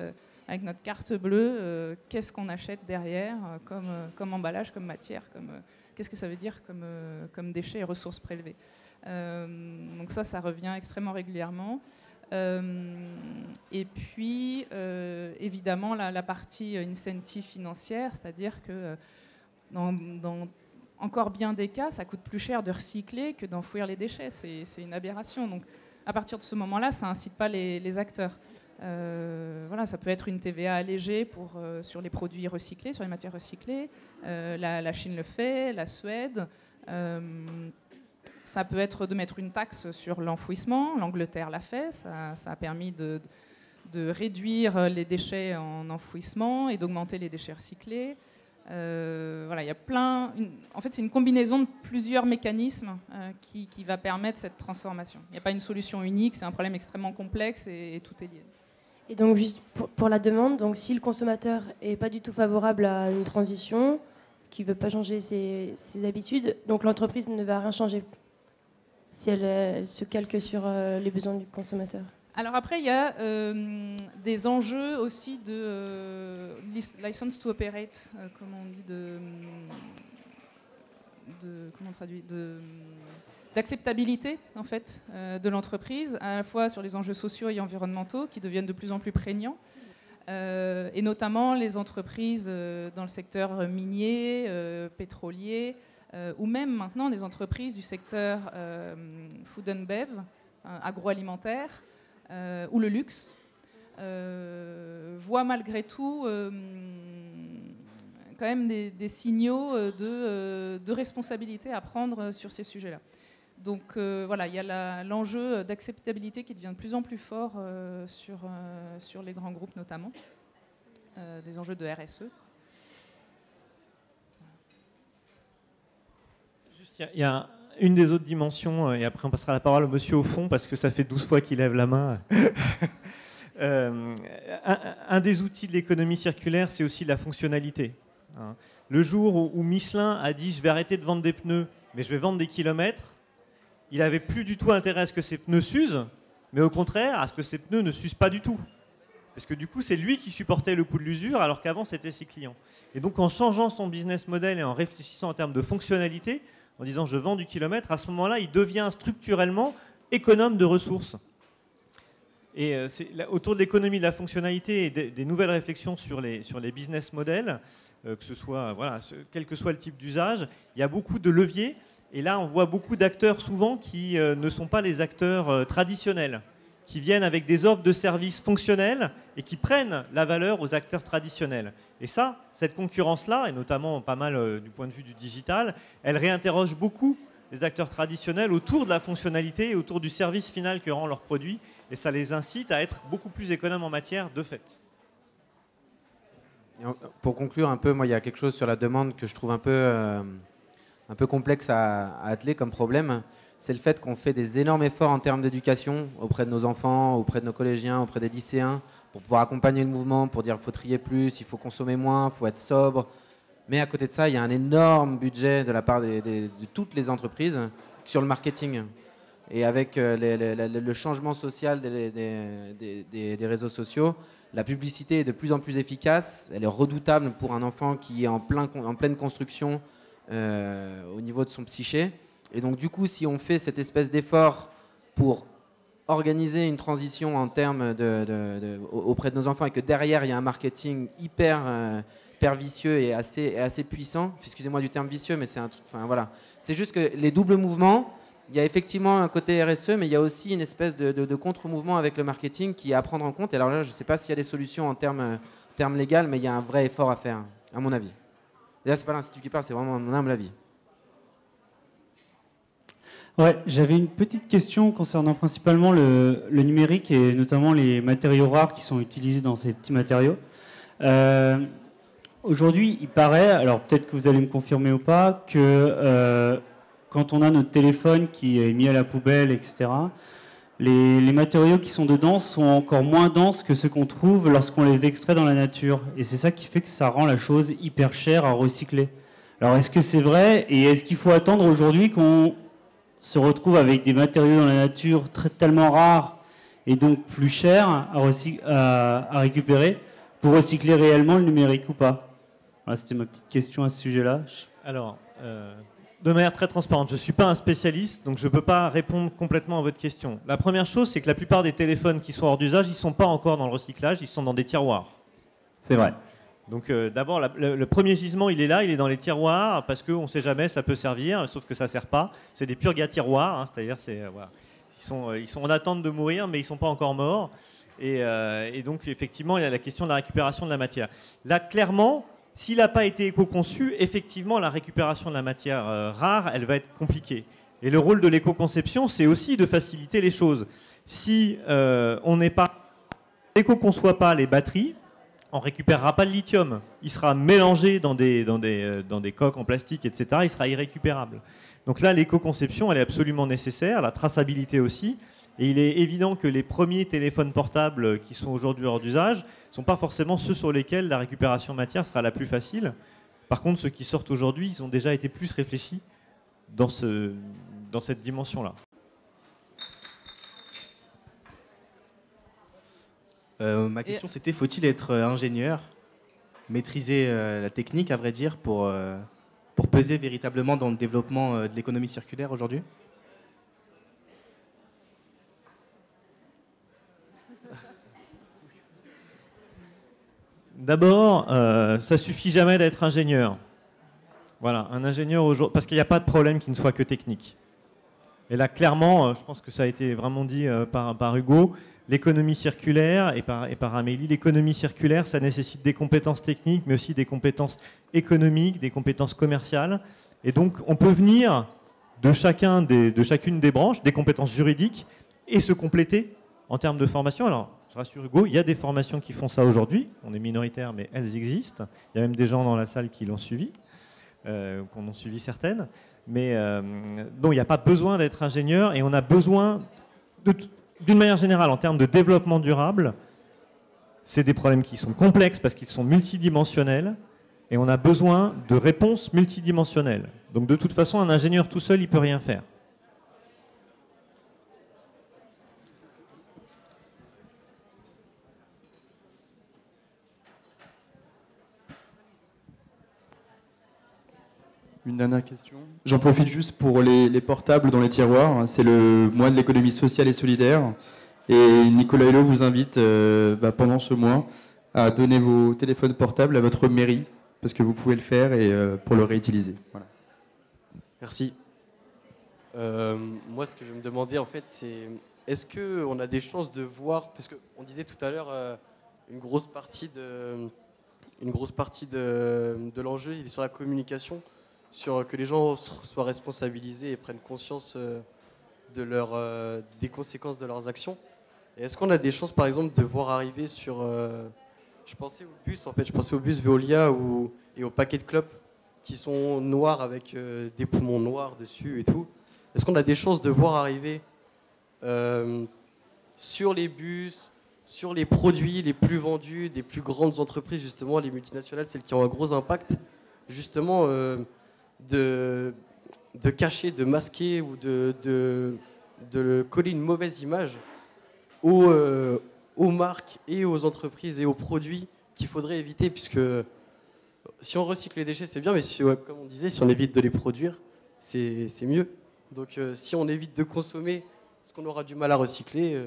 avec notre carte bleue, qu'est-ce qu'on achète derrière comme emballage, comme matière, qu'est-ce que ça veut dire comme déchets et ressources prélevées. Donc ça revient extrêmement régulièrement. Et puis, évidemment, la partie incentive financière, c'est-à-dire que dans encore bien des cas, ça coûte plus cher de recycler que d'enfouir les déchets. C'est une aberration. Donc, à partir de ce moment-là, ça n'incite pas les acteurs. Voilà, ça peut être une TVA allégée sur les produits recyclés, sur les matières recyclées. La Chine le fait, la Suède. Ça peut être de mettre une taxe sur l'enfouissement. L'Angleterre l'a fait. Ça a permis de réduire les déchets en enfouissement et d'augmenter les déchets recyclés. Voilà, il y a en fait, c'est une combinaison de plusieurs mécanismes qui va permettre cette transformation. Il n'y a pas une solution unique, c'est un problème extrêmement complexe et tout est lié. Et donc, juste pour la demande, donc si le consommateur n'est pas du tout favorable à une transition, qui ne veut pas changer ses habitudes, donc l'entreprise ne va rien changer si elle se calque sur les besoins du consommateur. Alors après, il y a des enjeux aussi de license to operate, comment on dit, comment on traduit, d'acceptabilité en fait de l'entreprise, à la fois sur les enjeux sociaux et environnementaux qui deviennent de plus en plus prégnants, et notamment les entreprises dans le secteur minier, pétrolier, ou même maintenant des entreprises du secteur food and bev, agroalimentaire, ou le luxe, voient malgré tout quand même des signaux de responsabilité à prendre sur ces sujets-là. Donc voilà, il y a l'enjeu d'acceptabilité qui devient de plus en plus fort sur les grands groupes notamment, des enjeux de RSE. Juste, il y a une des autres dimensions, et après on passera la parole au monsieur au fond, parce que ça fait 12 fois qu'il lève la main. Un des outils de l'économie circulaire, c'est aussi la fonctionnalité. Le jour où Michelin a dit « je vais arrêter de vendre des pneus, mais je vais vendre des kilomètres », il n'avait plus du tout intérêt à ce que ses pneus s'usent, mais au contraire à ce que ses pneus ne s'usent pas du tout. Parce que du coup, c'est lui qui supportait le coût de l'usure, alors qu'avant, c'était ses clients. Et donc, en changeant son business model et en réfléchissant en termes de fonctionnalité, en disant je vends du kilomètre, à ce moment-là, il devient structurellement économe de ressources. Et autour de l'économie de la fonctionnalité et des nouvelles réflexions sur les business models, que ce soit, voilà, quel que soit le type d'usage, il y a beaucoup de leviers. Et là, on voit beaucoup d'acteurs souvent qui ne sont pas les acteurs traditionnels, qui viennent avec des offres de services fonctionnels et qui prennent la valeur aux acteurs traditionnels. Et ça, cette concurrence-là, et notamment pas mal du point de vue du digital, elle réinterroge beaucoup les acteurs traditionnels autour de la fonctionnalité et autour du service final que rend leur produit, et ça les incite à être beaucoup plus économes en matière de fait. Pour conclure un peu, moi il y a quelque chose sur la demande que je trouve un peu complexe à atteler comme problème. C'est le fait qu'on fait des énormes efforts en termes d'éducation auprès de nos enfants, auprès de nos collégiens, auprès des lycéens, pour pouvoir accompagner le mouvement, pour dire qu'il faut trier plus, il faut consommer moins, il faut être sobre. Mais à côté de ça, il y a un énorme budget de la part de toutes les entreprises sur le marketing. Et avec le changement social des réseaux sociaux, la publicité est de plus en plus efficace, elle est redoutable pour un enfant qui est en pleine construction au niveau de son psyché. Et donc du coup, si on fait cette espèce d'effort pour organiser une transition en termes auprès de nos enfants et que derrière il y a un marketing hyper vicieux et assez puissant, excusez-moi du terme vicieux, mais c'est un truc, enfin voilà, c'est juste que les doubles mouvements, il y a effectivement un côté RSE, mais il y a aussi une espèce de contre-mouvement avec le marketing qui est à prendre en compte. Et alors là, je ne sais pas s'il y a des solutions en termes légaux, mais il y a un vrai effort à faire, à mon avis. Et là, c'est pas l'Institut qui parle, c'est vraiment mon humble avis. Ouais, j'avais une petite question concernant principalement le numérique et notamment les matériaux rares qui sont utilisés dans ces petits matériaux. Aujourd'hui, il paraît, alors peut-être que vous allez me confirmer ou pas, que quand on a notre téléphone qui est mis à la poubelle, etc., les matériaux qui sont dedans sont encore moins denses que ceux qu'on trouve lorsqu'on les extrait dans la nature. Et c'est ça qui fait que ça rend la chose hyper chère à recycler. Alors est-ce que c'est vrai et est-ce qu'il faut attendre aujourd'hui qu'on se retrouve avec des matériaux dans la nature tellement rares et donc plus chers à récupérer pour recycler réellement le numérique ou pas? Voilà, c'était ma petite question à ce sujet-là. Alors, de manière très transparente, je ne suis pas un spécialiste, donc je ne peux pas répondre complètement à votre question. La première chose, c'est que la plupart des téléphones qui sont hors d'usage, ils ne sont pas encore dans le recyclage, ils sont dans des tiroirs. C'est vrai. Donc d'abord, le premier gisement, il est là, il est dans les tiroirs, parce qu'on ne sait jamais, ça peut servir, sauf que ça ne sert pas. C'est des purga tiroirs, hein, c'est-à-dire voilà, ils sont en attente de mourir, mais ils ne sont pas encore morts. Et donc effectivement, il y a la question de la récupération de la matière. Là, clairement, s'il n'a pas été éco-conçu, effectivement, la récupération de la matière rare, elle va être compliquée. Et le rôle de l'éco-conception, c'est aussi de faciliter les choses. Si on n'éco-conçoit pas les batteries, on ne récupérera pas le lithium. Il sera mélangé dans des coques en plastique, etc. Il sera irrécupérable. Donc là, l'éco-conception, elle est absolument nécessaire, la traçabilité aussi. Et il est évident que les premiers téléphones portables qui sont aujourd'hui hors d'usage ne sont pas forcément ceux sur lesquels la récupération matière sera la plus facile. Par contre, ceux qui sortent aujourd'hui, ils ont déjà été plus réfléchis dans cette dimension-là. Ma question c'était, faut-il être ingénieur, maîtriser la technique à vrai dire pour peser véritablement dans le développement de l'économie circulaire aujourd'hui? D'abord, ça suffit jamais d'être ingénieur. Voilà, un ingénieur aujourd'hui, parce qu'il n'y a pas de problème qui ne soit que technique. Et là, clairement, je pense que ça a été vraiment dit par Hugo, l'économie circulaire et par Amélie, l'économie circulaire, ça nécessite des compétences techniques, mais aussi des compétences économiques, des compétences commerciales. Et donc, on peut venir de chacune des branches, des compétences juridiques, et se compléter en termes de formation. Alors, je rassure Hugo, il y a des formations qui font ça aujourd'hui. On est minoritaire, mais elles existent. Il y a même des gens dans la salle qui l'ont suivi, qu'on en suivi certaines. Mais donc, il n'y a pas besoin d'être ingénieur et on a besoin, d'une manière générale, en termes de développement durable, c'est des problèmes qui sont complexes parce qu'ils sont multidimensionnels et on a besoin de réponses multidimensionnelles. Donc, de toute façon, un ingénieur tout seul, il ne peut rien faire. Une dernière question. J'en profite juste pour les portables dans les tiroirs. C'est le mois de l'économie sociale et solidaire. Et Nicolas Hulot vous invite pendant ce mois à donner vos téléphones portables à votre mairie, parce que vous pouvez le faire et pour le réutiliser. Voilà. Merci. Moi, ce que je me demandais, en fait, c'est est-ce qu'on a des chances de voir, parce qu'on disait tout à l'heure, une grosse partie de l'enjeu, il est sur la communication, sur que les gens soient responsabilisés et prennent conscience des conséquences de leurs actions. Et est-ce qu'on a des chances, par exemple, de voir arriver sur... je pensais au bus, en fait, je pensais au bus Veolia et aux paquets de clopes qui sont noirs avec des poumons noirs dessus et tout. Est-ce qu'on a des chances de voir arriver sur les bus, sur les produits les plus vendus des plus grandes entreprises, justement, les multinationales, celles qui ont un gros impact, justement... de cacher, de masquer ou de coller une mauvaise image aux aux marques et aux entreprises et aux produits qu'il faudrait éviter, puisque si on recycle les déchets, c'est bien, mais si, comme on disait, si on évite de les produire, c'est mieux. Donc si on évite de consommer ce qu'on aura du mal à recycler,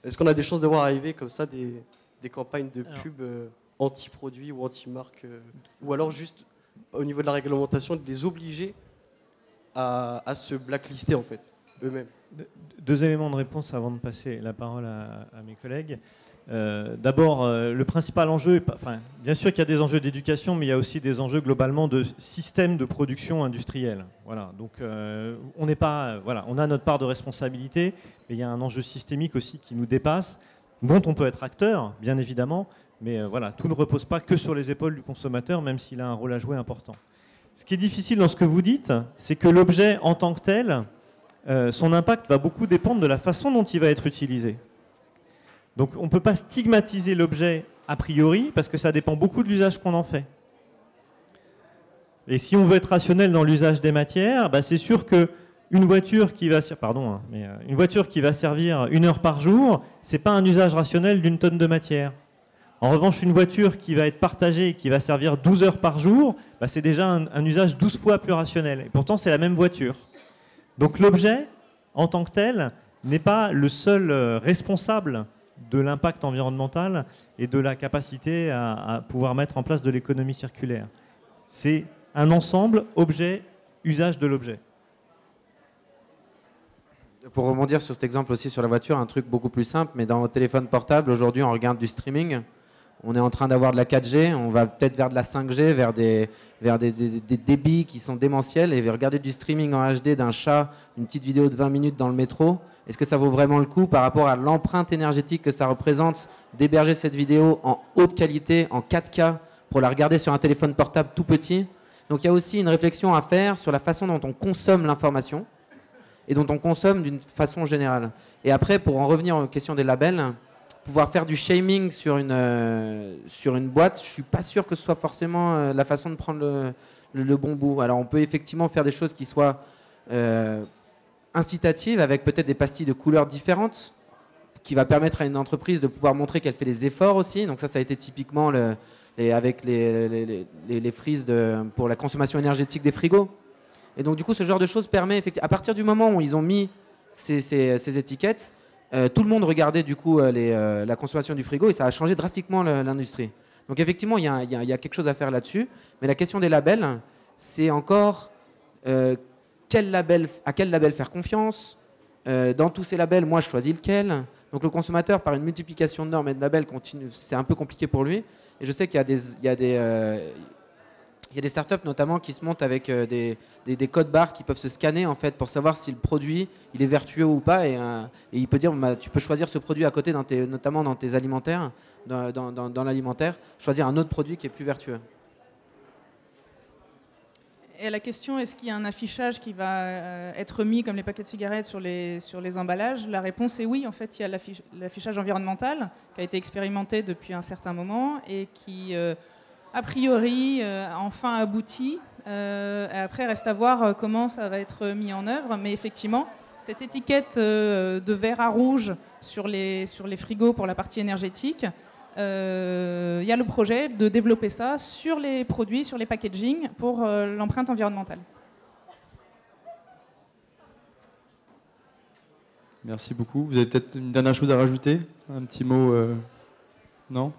est-ce qu'on a des chances de voir arriver comme ça des campagnes de pub anti-produits ou anti-marques, ou alors juste au niveau de la réglementation, de les obliger à se blacklister en fait, eux-mêmes? Deux éléments de réponse avant de passer la parole à mes collègues. D'abord, le principal enjeu, bien sûr qu'il y a des enjeux d'éducation, mais il y a aussi des enjeux globalement de système de production industrielle. Voilà, donc on a notre part de responsabilité, mais il y a un enjeu systémique aussi qui nous dépasse, dont on peut être acteur, bien évidemment, mais voilà, tout ne repose pas que sur les épaules du consommateur, même s'il a un rôle à jouer important. Ce qui est difficile dans ce que vous dites, c'est que l'objet en tant que tel, son impact va beaucoup dépendre de la façon dont il va être utilisé. Donc on ne peut pas stigmatiser l'objet a priori, parce que ça dépend beaucoup de l'usage qu'on en fait. Et si on veut être rationnel dans l'usage des matières, c'est sûr qu'une voiture qui va une voiture qui va servir 1 heure par jour, ce n'est pas un usage rationnel d'1 tonne de matière. En revanche, une voiture qui va être partagée et qui va servir 12 heures par jour, c'est déjà un usage 12 fois plus rationnel. Et pourtant, c'est la même voiture. Donc l'objet, en tant que tel, n'est pas le seul responsable de l'impact environnemental et de la capacité à pouvoir mettre en place de l'économie circulaire. C'est un ensemble, objet, usage de l'objet. Pour rebondir sur cet exemple aussi sur la voiture, un truc beaucoup plus simple, mais dans votre téléphone portable, aujourd'hui on regarde du streaming, on est en train d'avoir de la 4G, on va peut-être vers de la 5G, vers des débits qui sont démentiels, et regarder du streaming en HD d'un chat, une petite vidéo de 20 minutes dans le métro, est-ce que ça vaut vraiment le coup par rapport à l'empreinte énergétique que ça représente d'héberger cette vidéo en haute qualité, en 4K, pour la regarder sur un téléphone portable tout petit? Donc il y a aussi une réflexion à faire sur la façon dont on consomme l'information et dont on consomme d'une façon générale. Et après, pour en revenir aux questions des labels, pouvoir faire du shaming sur une boîte, je ne suis pas sûr que ce soit forcément la façon de prendre le bon bout. Alors on peut effectivement faire des choses qui soient incitatives, avec peut-être des pastilles de couleurs différentes, qui va permettre à une entreprise de pouvoir montrer qu'elle fait des efforts aussi. Donc ça a été typiquement avec les frises pour la consommation énergétique des frigos. Et donc du coup, ce genre de choses permet, effectivement, à partir du moment où ils ont mis ces étiquettes, tout le monde regardait du coup la consommation du frigo, et ça a changé drastiquement l'industrie. Donc effectivement, il y a quelque chose à faire là-dessus. Mais la question des labels, c'est encore à quel label faire confiance. Dans tous ces labels, moi je choisis lequel. Donc le consommateur, par une multiplication de normes et de labels, c'est un peu compliqué pour lui. Et je sais qu'il y a des startups notamment qui se montent avec des codes barres qui peuvent se scanner en fait pour savoir si le produit il est vertueux ou pas, et il peut dire tu peux choisir ce produit à côté notamment dans tes alimentaires, dans l'alimentaire, choisir un autre produit qui est plus vertueux. Et la question, est-ce qu'il y a un affichage qui va être mis comme les paquets de cigarettes sur les emballages? La réponse est oui. En fait, il y a l'affichage environnemental qui a été expérimenté depuis un certain moment et qui a priori enfin abouti. Après, reste à voir comment ça va être mis en œuvre. Mais effectivement, cette étiquette de vert à rouge sur les frigos pour la partie énergétique, il y a le projet de développer ça sur les produits, sur les packaging pour l'empreinte environnementale. Merci beaucoup. Vous avez peut-être une dernière chose à rajouter? Un petit mot? Non?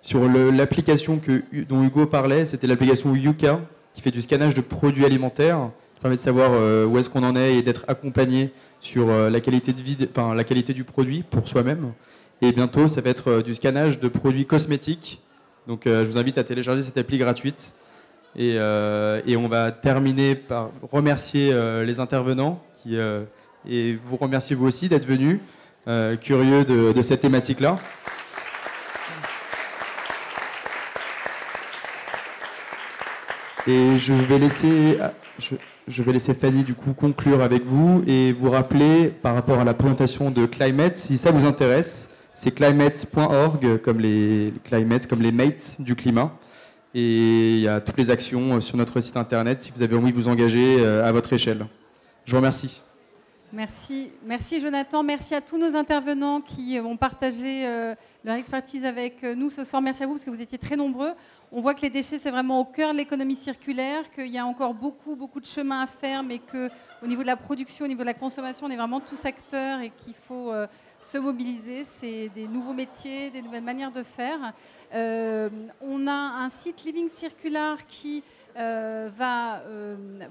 Sur l'application dont Hugo parlait, c'était l'application Yuka, qui fait du scannage de produits alimentaires, qui permet de savoir où est-ce qu'on en est et d'être accompagné sur la qualité de vie, la qualité du produit pour soi-même. Et bientôt, ça va être du scannage de produits cosmétiques. Donc je vous invite à télécharger cette appli gratuite. Et on va terminer par remercier les intervenants et vous remercier vous aussi d'être venus, curieux de cette thématique-là. Et je vais laisser Fanny du coup conclure avec vous et vous rappeler par rapport à la présentation de Climate, si ça vous intéresse, c'est climates.org, comme les climates, comme les mates du climat. Et il y a toutes les actions sur notre site internet si vous avez envie de vous engager à votre échelle. Je vous remercie. Merci Jonathan, merci à tous nos intervenants qui ont partagé leur expertise avec nous ce soir. Merci à vous parce que vous étiez très nombreux. On voit que les déchets, c'est vraiment au cœur de l'économie circulaire, qu'il y a encore beaucoup de chemin à faire, mais qu'au niveau de la production, au niveau de la consommation, on est vraiment tous acteurs et qu'il faut se mobiliser. C'est des nouveaux métiers, des nouvelles manières de faire. On a un site Living Circular qui va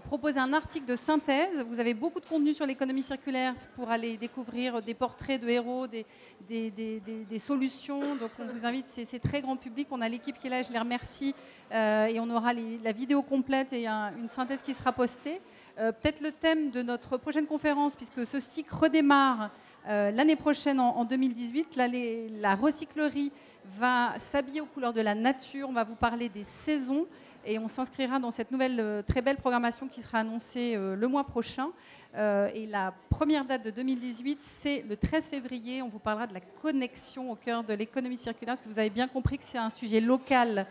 proposer un article de synthèse. Vous avez beaucoup de contenu sur l'économie circulaire pour aller découvrir des portraits de héros, des solutions. Donc on vous invite, c'est très grand public. On a l'équipe qui est là, je les remercie. Et on aura la vidéo complète et une synthèse qui sera postée. Peut-être le thème de notre prochaine conférence, puisque ce cycle redémarre l'année prochaine en 2018. Là, la recyclerie va s'habiller aux couleurs de la nature. On va vous parler des saisons. Et on s'inscrira dans cette nouvelle très belle programmation qui sera annoncée le mois prochain. Et la première date de 2018, c'est le 13 février. On vous parlera de la connexion au cœur de l'économie circulaire, parce que vous avez bien compris que c'est un sujet local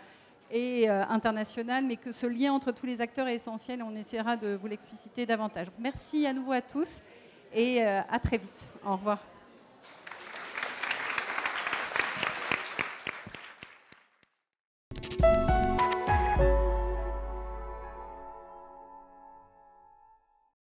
et international, mais que ce lien entre tous les acteurs est essentiel et on essaiera de vous l'expliciter davantage. Donc, merci à nouveau à tous et à très vite. Au revoir.